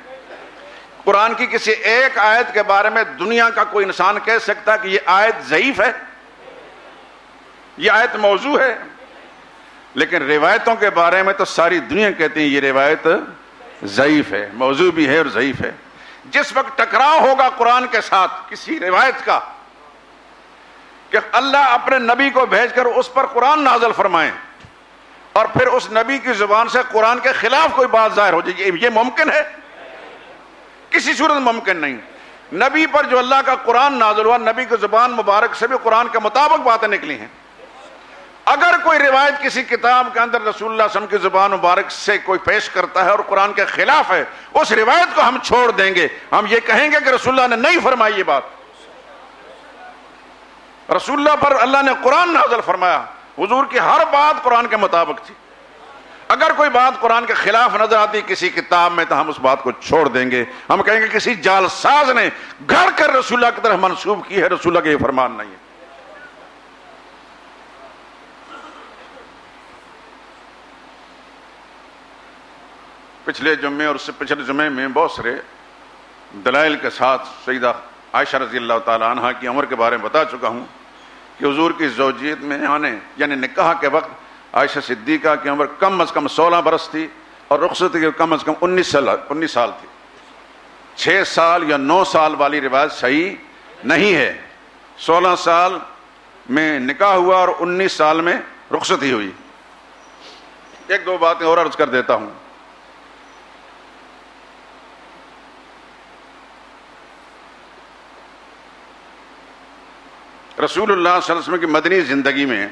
قرآن کی کسی ایک آیت کے بارے میں دنیا کا کوئی انسان کہہ سکتا کہ یہ آیت ضعیف ہے، یہ آیت موضوع ہے؟ لیکن روایتوں کے بارے میں تو ساری دنیا کہتی ہے یہ روایت ضعیف ہے، موضوع بھی ہے اور ضعیف ہے۔ جس وقت ٹکراؤ ہوگا قرآن کے ساتھ کسی روایت کا کہ اللہ اپنے نبی کو بھیج کر اس پر قرآن نازل فرمائیں اور پھر اس نبی کی زبان سے قرآن کے خلاف کوئی بات ظاہر ہو جائے، یہ ممکن ہے؟ کسی صورت ممکن نہیں۔ نبی پر جو اللہ کا قرآن نازل ہوا، نبی کی زبان مبارک سے بھی قرآن کے مطابق باتیں نکلی ہیں۔ اگر کوئی روایت کسی کتاب کے اندر رسول اللہ صلی اللہ علیہ وسلم کی زبان مبارک سے کوئی پیش کرتا ہے اور قرآن کے خلاف ہے، اس روایت کو ہم چھوڑ دیں گے، ہم یہ کہیں گے کہ رسول اللہ نے نہیں فرمائی یہ بات۔ رسول اللہ پر اللہ نے قرآن نازل فرمایا، حضور کی ہر بات قرآن کے مطابق تھی۔ اگر کوئی بات قرآن کے خلاف نظر آتی کسی کتاب میں تو ہم اس بات کو چھوڑ دیں گے، ہم کہیں گے کسی جال ساز نے گھڑ کر رسول اللہ کی طرف منسوب کی ہے، رسول اللہ کا یہ فرمان نہیں ہے۔ پچھلے جمعے اور اس سے پچھلے جمعے میں بہت سارے دلائل کے ساتھ سیدہ عائشہ رضی اللہ تعالی عنہا کی عمر کے بارے میں بتا چکا ہوں کہ حضور کی زوجیت میں آنے یعنی نکاح کے وقت عائشہ صدیقہ کی عمر کم از کم 16 برس تھی اور رخصت کی کم از کم 19 سال تھی۔ 6 سال یا 9 سال والی روایت صحیح نہیں ہے۔ 16 سال میں نکاح ہوا اور 19 سال میں رخصتی ہوئی۔ ایک دو باتیں اور عرض کر دیتا ہوں۔ رسول اللہ صلی اللہ علیہ وسلم کی مدنی زندگی میں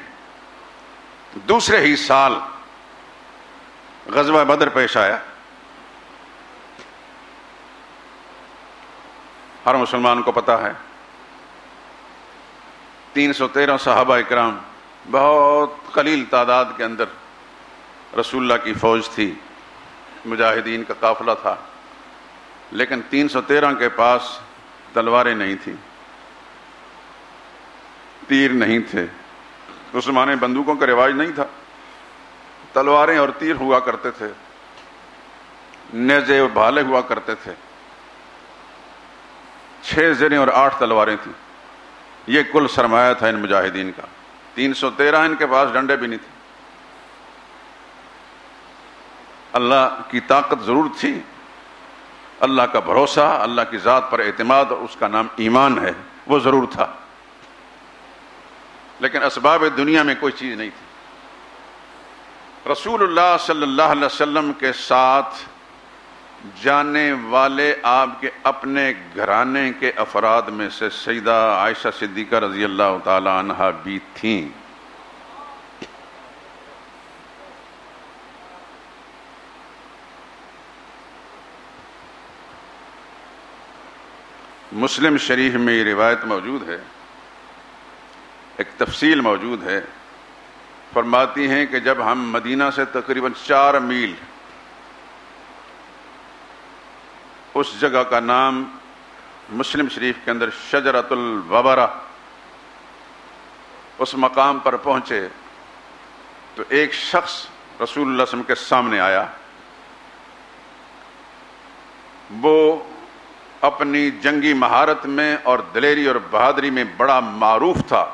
دوسرے ہی سال غزوہ بدر پیش آیا۔ ہر مسلمان کو پتا ہے 313 صحابہ اکرام، بہت قلیل تعداد کے اندر رسول اللہ کی فوج تھی، مجاہدین کا قافلہ تھا، لیکن 313 کے پاس تلواریں نہیں تھیں، تیر نہیں تھے۔ اس زمانے بندوقوں کا رواج نہیں تھا، تلواریں اور تیر ہوا کرتے تھے، نیزے اور بھالے ہوا کرتے تھے۔ 6 زریں اور 8 تلواریں تھیں، یہ کل سرمایہ تھا ان مجاہدین کا۔ 313 ان کے پاس ڈنڈے بھی نہیں تھے۔ اللہ کی طاقت ضرور تھی، اللہ کا بھروسہ، اللہ کی ذات پر اعتماد، اور اس کا نام ایمان ہے، وہ ضرور تھا، لیکن اسباب دنیا میں کوئی چیز نہیں تھی۔ رسول اللہ صلی اللہ علیہ وسلم کے ساتھ جانے والے آپ کے اپنے گھرانے کے افراد میں سے سیدہ عائشہ صدیقہ رضی اللہ تعالی عنہا بھی تھیں۔ مسلم شریف میں یہ روایت موجود ہے، ایک تفصیل موجود ہے، فرماتی ہیں کہ جب ہم مدینہ سے تقریباً 4 میل، اس جگہ کا نام مسلم شریف کے اندر شجرۃ الوبرہ، اس مقام پر پہنچے تو ایک شخص رسول اللہ صلی اللہ علیہ وسلم کے سامنے آیا۔ وہ اپنی جنگی مہارت میں اور دلیری اور بہادری میں بڑا معروف تھا۔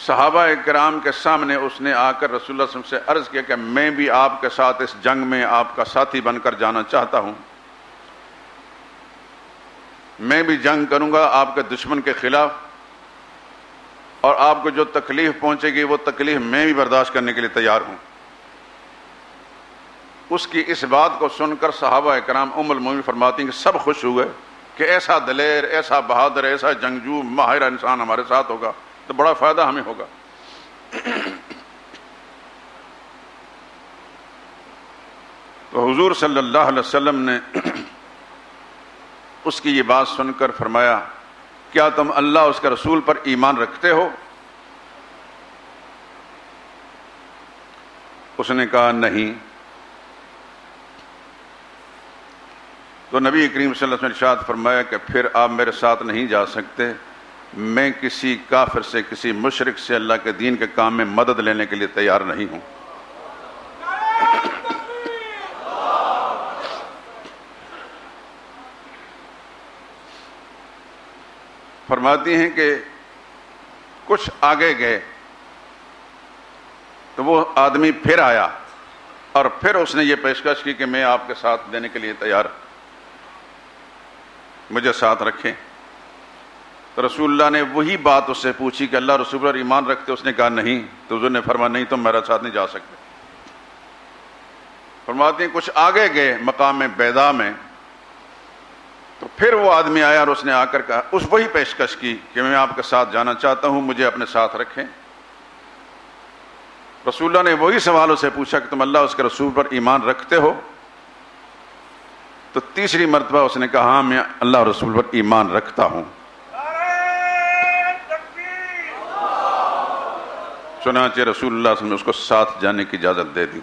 صحابہ اکرام کے سامنے اس نے آ کر رسول اللہ صلی اللہ علیہ وسلم سے عرض کیا کہ میں بھی آپ کے ساتھ اس جنگ میں آپ کا ساتھی بن کر جانا چاہتا ہوں، میں بھی جنگ کروں گا آپ کے دشمن کے خلاف، اور آپ کو جو تکلیف پہنچے گی وہ تکلیف میں بھی برداشت کرنے کے لیے تیار ہوں۔ اس کی اس بات کو سن کر صحابہ اکرام ام المومنین فرماتی ہیں کہ سب خوش ہوئے کہ ایسا دلیر، ایسا بہادر، ایسا جنگجو ماہر انسان ہمارے ساتھ ہوگا تو بڑا فائدہ ہمیں ہوگا۔ تو حضور صلی اللہ علیہ وسلم نے اس کی یہ بات سن کر فرمایا کیا تم اللہ اس کے رسول پر ایمان رکھتے ہو؟ اس نے کہا نہیں۔ تو نبی کریم صلی اللہ علیہ وسلم نے ارشاد فرمایا کہ پھر آپ میرے ساتھ نہیں جا سکتے، میں کسی کافر سے کسی مشرک سے اللہ کے دین کے کام میں مدد لینے کے لیے تیار نہیں ہوں۔ فرماتی ہیں کہ کچھ آگے گئے تو وہ آدمی پھر آیا اور پھر اس نے یہ پیشکش کی کہ میں آپ کے ساتھ دینے کے لیے تیار، مجھے ساتھ رکھیں۔ تو رسول اللہ نے وہی بات اس سے پوچھی کہ اللہ رسول پر ایمان رکھتے؟ اس نے کہا نہیں۔ تو حضور نے فرمایا نہیں، تم میرے ساتھ نہیں جا سکتے۔ فرماتے ہیں کچھ آگے گئے مقام بیضا میں تو پھر وہ آدمی آیا اور اس نے آ کر کہا، اس وہی پیشکش کی کہ میں آپ کے ساتھ جانا چاہتا ہوں، مجھے اپنے ساتھ رکھیں۔ رسول اللہ نے وہی سوال اسے پوچھا کہ تم اللہ اس کے رسول پر ایمان رکھتے ہو؟ تو تیسری مرتبہ اس نے کہا ہاں میں اللہ رسول پر ایمان رکھتا ہوں۔ چنانچہ رسول اللہ صلی اللہ علیہ وسلم نے اس کو ساتھ جانے کی اجازت دے دی۔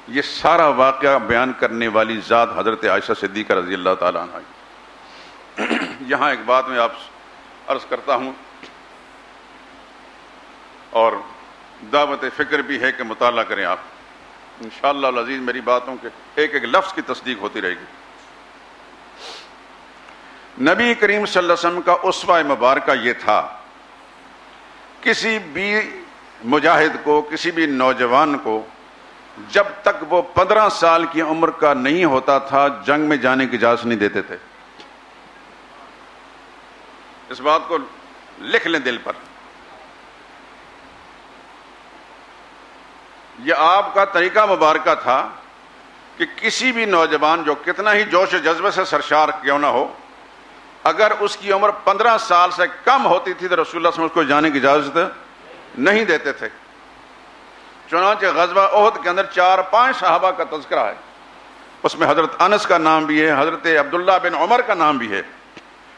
یہ سارا واقعہ بیان کرنے والی ذات حضرت عائشہ صدیقہ رضی اللہ تعالیٰ عنہ۔ یہاں ایک بات میں آپ عرض کرتا ہوں اور دعوت فکر بھی ہے کہ مطالعہ کریں آپ، انشاءاللہ العزیز میری باتوں کے ایک ایک لفظ کی تصدیق ہوتی رہے گی۔ نبی کریم صلی اللہ علیہ وسلم کا اسوہ مبارکہ یہ تھا، کسی بھی مجاہد کو، کسی بھی نوجوان کو جب تک وہ 15 سال کی عمر کا نہیں ہوتا تھا جنگ میں جانے کی اجازت نہیں دیتے تھے۔ اس بات کو لکھ لیں دل پر۔ یہ آپ کا طریقہ مبارکہ تھا کہ کسی بھی نوجوان جو کتنا ہی جوش و جذبے سے سرشار کیوں نہ ہو، اگر اس کی عمر 15 سال سے کم ہوتی تھی تو رسول اللہ صلی اللہ علیہ وسلم اس کو جانے کی اجازت نہیں دیتے تھے۔ چنانچہ غزوہ احد کے اندر 4-5 صحابہ کا تذکرہ ہے، اس میں حضرت انس کا نام بھی ہے، حضرت عبداللہ بن عمر کا نام بھی ہے،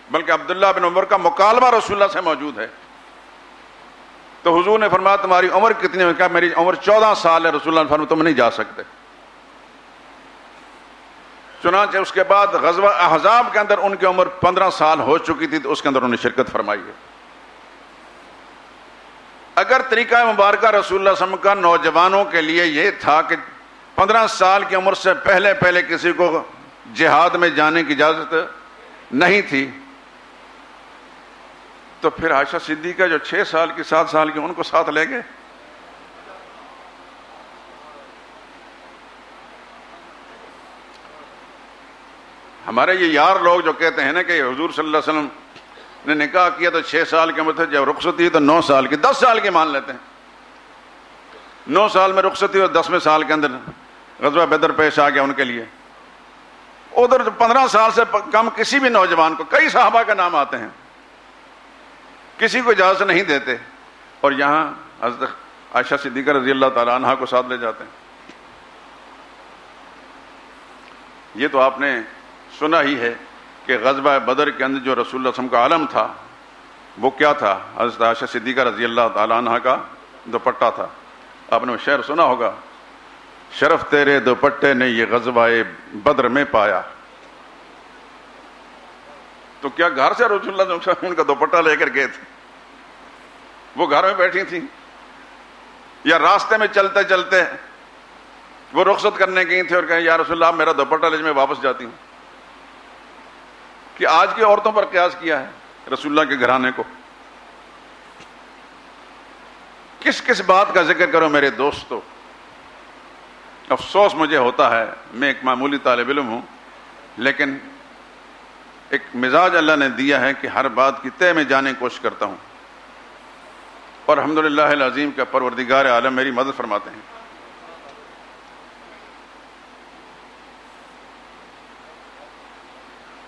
بلکہ عبداللہ بن عمر کا مکالمہ رسول اللہ سے موجود ہے۔ تو حضور نے فرمایا تمہاری عمر کتنی ہے؟ کہا میری عمر 14 سال ہے۔ رسول اللہ نے فرمایا تم نہیں جا سکتے۔ چنانچہ اس کے بعد غزوہ احزاب کے اندر ان کی عمر 15 سال ہو چکی تھی تو اس کے اندر انہوں نے شرکت فرمائی ہے۔ اگر طریقہ مبارکہ رسول اللہ صلی اللہ علیہ وسلم کا نوجوانوں کے لیے یہ تھا کہ 15 سال کی عمر سے پہلے کسی کو جہاد میں جانے کی اجازت نہیں تھی، تو پھر عائشہ صدیقہ جو 6 سال کی 7 سال کی ان کو ساتھ لے گئے۔ ہمارے یہ یار لوگ جو کہتے ہیں نا کہ حضور صلی اللہ علیہ وسلم نے نکاح کیا تو 6 سال کی عمر تھے، جب رخصتی تو 9 سال کی، 10 سال کی مان لیتے ہیں۔ 9 سال میں رخصتی اور 10ویں سال کے اندر غزوہ بدر پیش آ گیا ان کے لیے۔ ادھر 15 سال سے کم کسی بھی نوجوان کو، کئی صحابہ کا نام آتے ہیں، کسی کو اجازت نہیں دیتے، اور یہاں حضرت عائشہ صدیقہ رضی اللہ تعالیٰ عنہا کو ساتھ لے جاتے ہیں۔ یہ تو آپ نے سنا ہی ہے کہ غزوہ بدر کے اندر جو رسول اللہ صلی اللہ علیہ وسلم کا علم تھا وہ کیا تھا؟ حضرت عائشہ صدیقہ رضی اللہ تعالیٰ عنہا کا دوپٹہ تھا۔ آپ نے وہ شعر سنا ہوگا، شرف تیرے دوپٹے نے یہ غزوہ بدر میں پایا۔ تو کیا گھر سے رسول اللہ صلی اللہ علیہ وسلم ان کا دوپٹہ لے کر گئے تھے؟ وہ گھر میں بیٹھی تھیں یا راستے میں چلتے چلتے وہ رخصت کرنے گئی تھی اور کہیں یا رسول اللہ میرا دوپٹہ لے میں واپس جاتی ہوں؟ کہ آج کی عورتوں پر قیاس کیا ہے رسول اللہ کے گھرانے کو؟ کس کس بات کا ذکر کرو میرے دوستو؟ افسوس مجھے ہوتا ہے، میں ایک معمولی طالب علم ہوں، لیکن ایک مزاج اللہ نے دیا ہے کہ ہر بات کی تہ میں جانے کی کوشش کرتا ہوں، اور الحمدللہ العظیم کا پروردگار عالم میری مدد فرماتے ہیں۔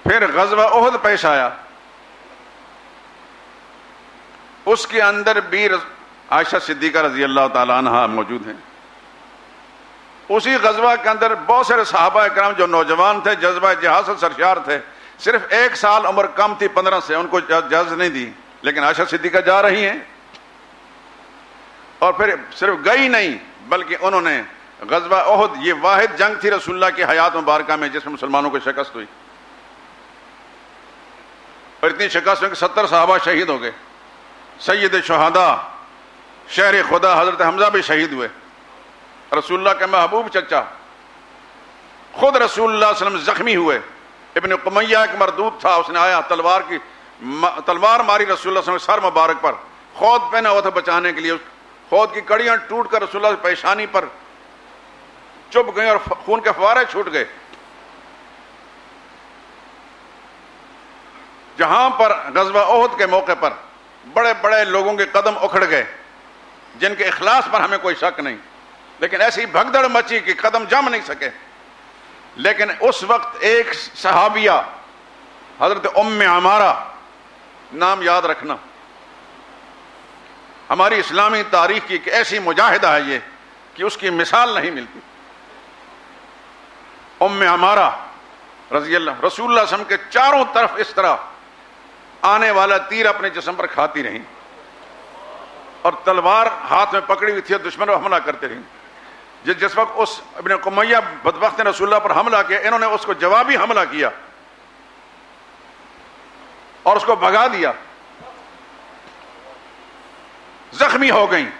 پھر غزوہ احد پیش آیا، اس کے اندر بھی عائشہ صدیقہ رضی اللہ تعالی عنہا موجود ہیں۔ اسی غزوہ کے اندر بہت سارے صحابہ کرام جو نوجوان تھے، جذبہ جہاد سے سرشار تھے، صرف 1 سال عمر کم تھی 15 سے، ان کو اجازت نہیں دی، لیکن عائشہ صدیقہ جا رہی ہیں، اور پھر صرف گئی نہیں بلکہ انہوں نے غزوہ احد، یہ واحد جنگ تھی رسول اللہ کی حیات مبارکہ میں جس میں مسلمانوں کو شکست ہوئی، اور اتنی شکست ہوئی کہ 70 صحابہ شہید ہو گئے، سید شہداء شہر خدا حضرت حمزہ بھی شہید ہوئے، رسول اللہ کے محبوب چچا خود رسول اللہ صلی اللہ علیہ وسلم زخمی ہوئے، ابن قمیہ ایک مردود تھا، اس نے آیا تلوار ماری رسول اللہ صلی اللہ علیہ وسلم سر مبارک پر، خود پہنا ہوا تھا بچانے کے لیے، خود کی کڑیاں ٹوٹ کر رسول اللہ کی پیشانی پر چپ گئیں اور خون کے فوارے چھوٹ گئے۔ جہاں پر غزوہ احد کے موقع پر بڑے بڑے لوگوں کے قدم اکھڑ گئے جن کے اخلاص پر ہمیں کوئی شک نہیں، لیکن ایسی بھگدڑ مچی کہ قدم جم نہیں سکے، لیکن اس وقت ایک صحابیہ حضرت ام عمارہ، نام یاد رکھنا، ہماری اسلامی تاریخ کی ایک ایسی مجاہدہ ہے یہ کہ اس کی مثال نہیں ملتی، ام عمارہ رضی اللہ، رسول اللہ صلی اللہ علیہ وسلم کے چاروں طرف اس طرح آنے والا تیر اپنے جسم پر کھاتی رہیں اور تلوار ہاتھ میں پکڑی ہوئی تھی اور دشمن پر حملہ کرتے رہیں۔ جس وقت اس ابن قمیہ بدبخت نے رسول اللہ پر حملہ کیا، انہوں نے اس کو جوابی حملہ کیا اور اس کو بھگا دیا، زخمی ہو گئیں،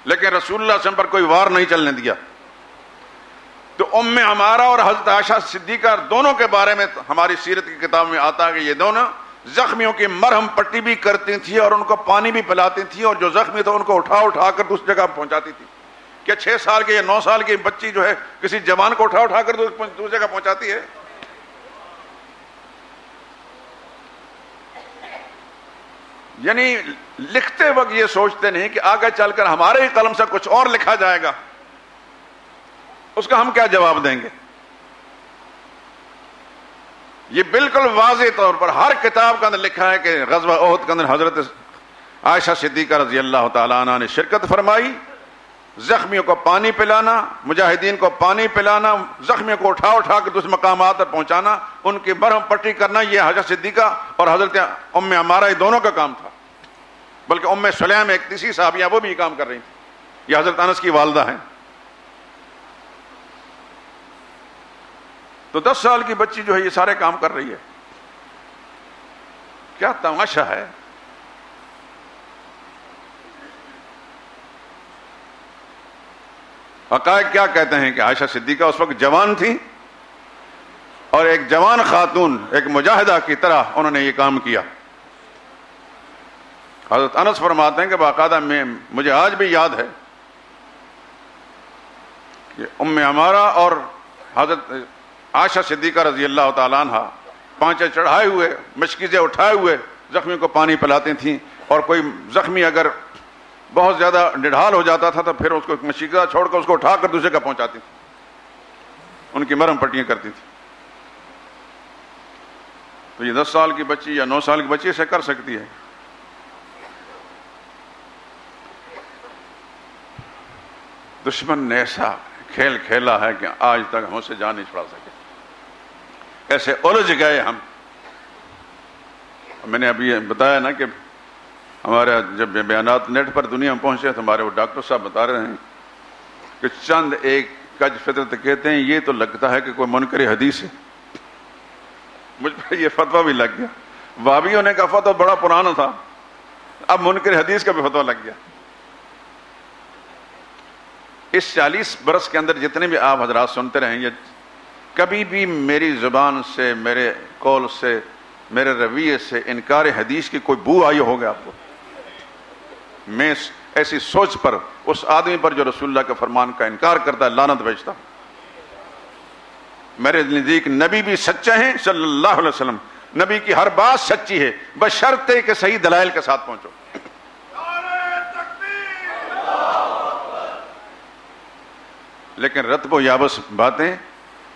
لیکن رسول اللہ صلی اللہ علیہ وسلم پر کوئی وار نہیں چلنے دیا۔ تو ام عمارہ اور حضرت عائشہ صدیقہ دونوں کے بارے میں ہماری سیرت کی کتاب میں آتا ہے کہ یہ دونوں زخمیوں کی مرہم پٹی بھی کرتی تھی اور ان کو پانی بھی پلاتی تھی، اور جو زخمی تھے ان کو اٹھا کر دوسری جگہ پہنچاتی تھی۔ کیا 6 سال کی یا 9 سال کی بچی جو ہے کسی جوان کو اٹھا کر دوسری جگہ پہنچاتی ہے؟ یعنی لکھتے وقت یہ سوچتے نہیں کہ آگے چل کر ہمارے ہی قلم سے کچھ اور لکھا جائے گا، اس کا ہم کیا جواب دیں گے؟ یہ بالکل واضح طور پر ہر کتاب کے اندر لکھا ہے کہ غزوہ احد کے اندر حضرت عائشہ صدیقہ رضی اللہ تعالیٰ عنہ نے شرکت فرمائی، زخمیوں کو پانی پلانا، مجاہدین کو پانی پلانا، زخمیوں کو اٹھا کے دوسرے مقامات پر پہنچانا، ان کی مرہم پٹی کرنا، یہ حضرت صدیقہ اور حضرت ام عمارہ یہ دونوں کا کام تھا۔ بلکہ ام سلیم ایک تیسری صحابیہ وہ بھی یہ کام کر رہی تھی، یہ حضرت انس کی والدہ ہیں۔ تو 10 سال کی بچی جو ہے یہ سارے کام کر رہی ہے، کیا تماشا ہے۔ حقائق کیا کہتے ہیں کہ عائشہ صدیقہ اس وقت جوان تھی اور ایک جوان خاتون ایک مجاہدہ کی طرح انہوں نے یہ کام کیا۔ حضرت انس فرماتے ہیں کہ باقاعدہ مجھے آج بھی یاد ہے کہ ام عمارہ اور حضرت عائشہ صدیقہ رضی اللہ تعالیٰ عنہ پانچے چڑھائے ہوئے، مشکیزیں اٹھائے ہوئے زخمیوں کو پانی پلاتی تھیں، اور کوئی زخمی اگر بہت زیادہ ڈھال ہو جاتا تھا تو پھر اس کو مشکیزہ چھوڑ کر اس کو اٹھا کر دوسرے کا پہنچاتی تھی، ان کی مرہم پٹیاں کرتی تھی۔ تو یہ 10 سال کی بچی یا 9 سال کی بچی اسے کر سکتی ہے۔ دشمن نے ایسا کھیل کھیلا ہے کہ آج تک ہم اسے جان نہیں چھڑا سکے، ایسے الجھ گئے ہم۔ میں نے ابھی بتایا نا کہ ہمارے جب بیانات نیٹ پر دنیا میں پہنچے تو ہمارے وہ ڈاکٹر صاحب بتا رہے ہیں کہ چند ایک کج فطرت کہتے ہیں یہ تو لگتا ہے کہ کوئی منکر حدیث ہے۔ مجھ پر یہ فتویٰ بھی لگ گیا، وہابیوں نے کا فتویٰ بڑا پرانا تھا، اب منکر حدیث کا بھی فتویٰ لگ گیا۔ اس 40 برس کے اندر جتنے بھی آپ حضرات سنتے رہیں، یہ کبھی بھی میری زبان سے، میرے قول سے، میرے رویے سے انکار حدیث کی کوئی بو آئی ہوگا آپ کو؟ میں ایسی سوچ پر اس آدمی پر جو رسول اللہ کے فرمان کا انکار کرتا ہے لعنت بھیجتا ہوں۔ میرے نزدیک نبی بھی سچے ہیں صلی اللہ علیہ وسلم، نبی کی ہر بات سچی ہے، بشرطے کہ صحیح دلائل کے ساتھ پہنچو۔ لیکن رتب و یابس باتیں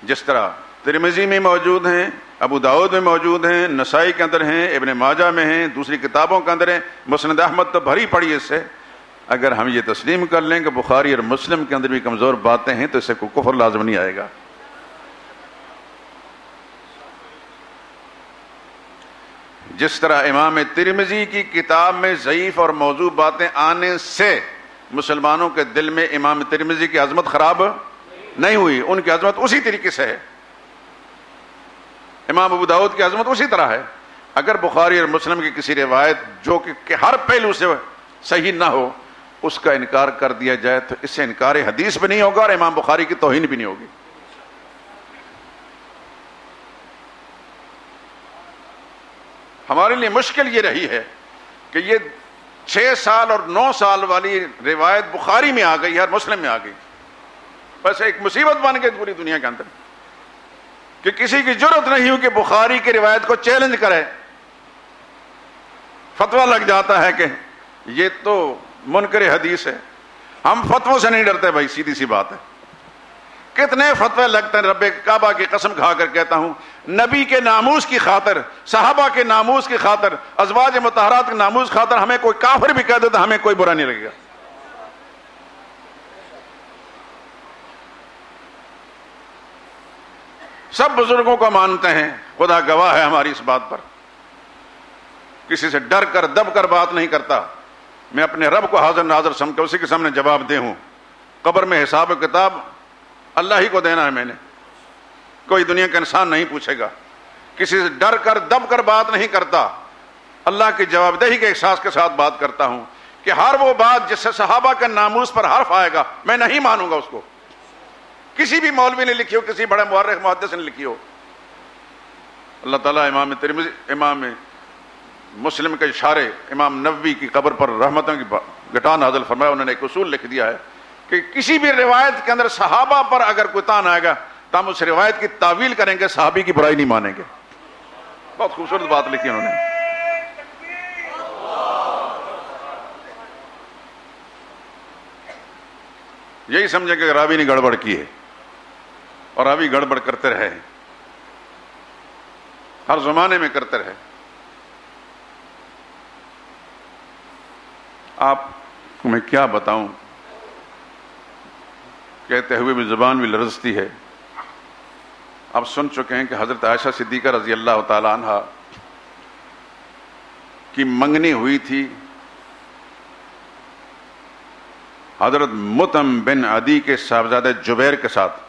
جس طرح ترمذی میں موجود ہیں، ابو داؤد میں موجود ہیں، نسائی کے اندر ہیں، ابن ماجہ میں ہیں، دوسری کتابوں کے اندر ہیں، مسند احمد تو بھری پڑی اس سے اگر ہم یہ تسلیم کر لیں کہ بخاری اور مسلم کے اندر بھی کمزور باتیں ہیں تو اس سے کوئی کفر لازم نہیں آئے گا. جس طرح امام ترمذی کی کتاب میں ضعیف اور موضوع باتیں آنے سے مسلمانوں کے دل میں امام ترمذی کی عظمت خراب نہیں ہوئی، ان کی عظمت اسی طریقے سے ہے. امام ابو داؤد کی عظمت اسی طرح ہے. اگر بخاری اور مسلم کی کسی روایت جو کہ ہر پہلو سے صحیح نہ ہو اس کا انکار کر دیا جائے تو اس سے انکار حدیث بھی نہیں ہوگا اور امام بخاری کی توہین بھی نہیں ہوگی. ہمارے لیے مشکل یہ رہی ہے کہ یہ 6 سال اور 9 سال والی روایت بخاری میں آ گئی ہے اور مسلم میں آ گئی. بس ایک مصیبت بن گئی پوری دنیا کے اندر کہ کسی کی جرت نہیں ہو کہ بخاری کی روایت کو چیلنج کرے. فتویٰ لگ جاتا ہے کہ یہ تو منکر حدیث ہے. ہم فتووں سے نہیں ڈرتے بھائی، سیدھی سی بات ہے. کتنے فتوے لگتے ہیں، رب کعبہ کی قسم کھا کر کہتا ہوں، نبی کے ناموس کی خاطر، صحابہ کے ناموس کی خاطر، ازواج مطہرات کے ناموس کی خاطر ہمیں کوئی کافر بھی کہہ دے تو ہمیں کوئی برا نہیں لگے گا. سب بزرگوں کو مانتے ہیں، خدا گواہ ہے ہماری اس بات پر. کسی سے ڈر کر دب کر بات نہیں کرتا. میں اپنے رب کو حاضر ناظر سمجھ کر اسی کے سامنے جواب دے ہوں. قبر میں حساب و کتاب اللہ ہی کو دینا ہے. میں نے کوئی دنیا کا انسان نہیں پوچھے گا. کسی سے ڈر کر دب کر بات نہیں کرتا. اللہ کی جواب دہی کے احساس کے ساتھ بات کرتا ہوں کہ ہر وہ بات جس سے صحابہ کے ناموس پر حرف آئے گا میں نہیں مانوں گا اس کو. کسی بھی مولوی نے لکھی ہو، کسی بڑے مورخ محدث نے لکھی ہو. اللہ تعالیٰ امام ترمذی، امام مسلم کے اشارے امام نووی کی قبر پر رحمتوں کی گٹان نازل فرمایا. انہوں نے ایک اصول لکھ دیا ہے کہ کسی بھی روایت کے اندر صحابہ پر اگر کوئی تان آئے گا تو ہم اس روایت کی تعویل کریں گے، صحابی کی برائی نہیں مانیں گے. بہت خوبصورت بات لکھی انہوں نے. یہی سمجھیں کہ راوی نے گڑبڑ کی ہے اور راوی گڑبڑ کرتے رہے، ہر زمانے میں کرتے رہے. آپ کو میں کیا بتاؤں، کہتے ہوئے بھی زبان بھی لرزتی ہے. آپ سن چکے ہیں کہ حضرت عائشہ صدیقہ رضی اللہ تعالی عنہا کی منگنی ہوئی تھی حضرت مطعم بن عدی کے صاحبزادہ جبیر کے ساتھ.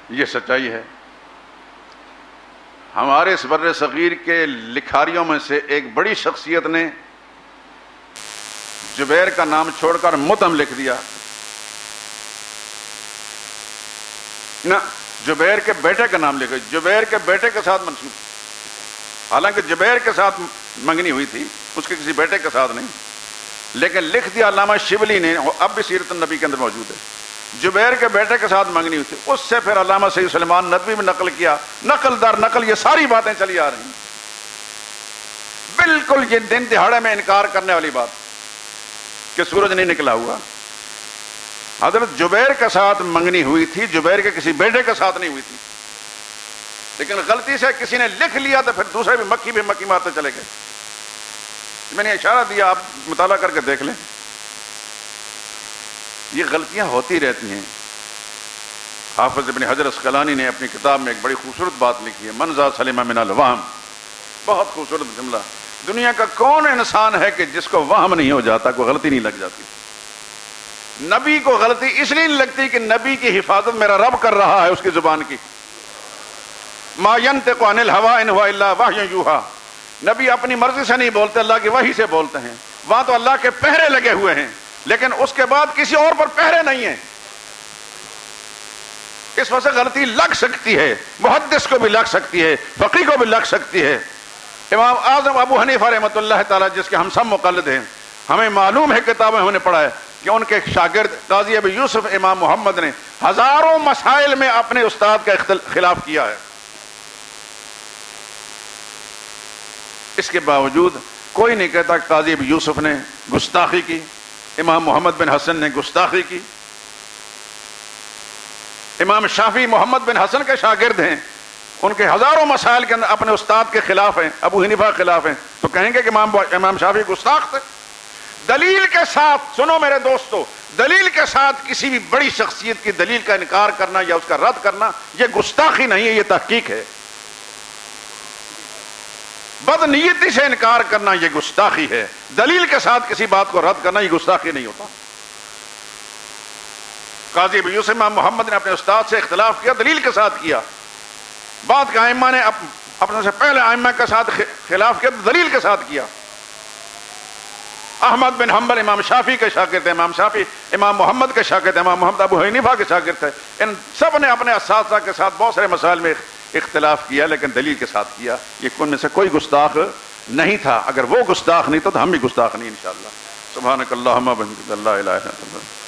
یہ سچائی ہے. ہمارے اس بر صغیر کے لکھاریوں میں سے ایک بڑی شخصیت نے جبیر کا نام چھوڑ کر مطعم لکھ دیا. نہ، جبیر کے بیٹے کا نام لکھا، جبیر کے بیٹے کے ساتھ منسوب. حالانکہ جبیر کے ساتھ منگنی ہوئی تھی، اس کے کسی بیٹے کے ساتھ نہیں. لیکن لکھ دیا علامہ شبلی نے، اب بھی سیرت النبی کے اندر موجود ہے، جبیر کے بیٹے کے ساتھ منگنی ہوئی تھی. اس سے پھر علامہ سید سلیمان ندوی میں نقل کیا، نقل در نقل یہ ساری باتیں چلی آ رہی ہیں. بالکل یہ دن دہاڑے میں انکار کرنے والی بات کہ سورج نہیں نکلا ہوا. حضرت جبیر کے ساتھ منگنی ہوئی تھی، جبیر کے کسی بیٹے کے ساتھ نہیں ہوئی تھی. لیکن غلطی سے کسی نے لکھ لیا تو پھر دوسرے بھی مکی مارتے چلے گئے. میں نے اشارہ دیا، آپ مطالعہ کر کے دیکھ لیں. یہ غلطیاں ہوتی رہتی ہیں. حافظ ابن حجر اسقلانی نے اپنی کتاب میں ایک بڑی خوبصورت بات لکھی ہے، من ذا سلم من الوہم. بہت خوبصورت جملہ. دنیا کا کون انسان ہے کہ جس کو وہم نہیں ہو جاتا، کوئی غلطی نہیں لگ جاتی. نبی کو غلطی اس لیے نہیں لگتی کہ نبی کی حفاظت میرا رب کر رہا ہے اس کی زبان کی. ما ينطق عن الهوى ان هو الا وحی یوحی. نبی اپنی مرضی سے نہیں بولتے، اللہ کی وحی سے بولتے ہیں. وہاں تو اللہ کے پہرے لگے ہوئے ہیں، لیکن اس کے بعد کسی اور پر پہرے نہیں ہیں. اس وجہ سے غلطی لگ سکتی ہے، محدث کو بھی لگ سکتی ہے، فقیہ کو بھی لگ سکتی ہے. امام اعظم ابو حنیفہ رحمۃ اللہ تعالی جس کے ہم سب مقلد ہیں، ہمیں معلوم ہے، کتابیں ہم نے پڑھا ہے کہ ان کے شاگرد قاضی ابو یوسف امام محمد نے ہزاروں مسائل میں اپنے استاد کا خلاف کیا ہے. اس کے باوجود کوئی نہیں کہتا کہ قاضی ابو یوسف نے گستاخی کی، امام محمد بن حسن نے گستاخی کی. امام شافعی محمد بن حسن کے شاگرد ہیں، ان کے ہزاروں مسائل کے اندر اپنے استاد کے خلاف ہیں، ابو حنیفہ کے خلاف ہیں، تو کہیں گے کہ امام شافعی گستاخ تھے؟ دلیل کے ساتھ، سنو میرے دوستو، دلیل کے ساتھ کسی بھی بڑی شخصیت کی دلیل کا انکار کرنا یا اس کا رد کرنا یہ گستاخی نہیں ہے، یہ تحقیق ہے۔ بد نیتی سے انکار کرنا یہ گستاخی ہے، دلیل کے ساتھ کسی بات کو رد کرنا یہ گستاخی نہیں ہوتا۔ قاضی ابو یوسف امام محمد نے اپنے استاد سے اختلاف کیا، دلیل کے ساتھ کیا۔ بعد کے ائمہ نے اپنے سے پہلے ائمہ کے ساتھ خلاف کیا تو دلیل کے ساتھ کیا۔ احمد بن حنبل امام شافعی کے شاگرد ہیں، امام شافعی امام محمد کے شاگرد ہیں، امام محمد ابو حنیفہ کے شاگرد تھے۔ ان سب نے اپنے اساتذہ کے ساتھ بہت سارے مسائل میں اختلاف کیا، لیکن دلیل کے ساتھ کیا۔ یہ ان میں سے کوئی گستاخ نہیں تھا۔ اگر وہ گستاخ نہیں تھا تو ہم بھی گستاخ نہیں انشاءاللہ۔ سبحانک اللہم و بحمدک، لا الہ الا انت۔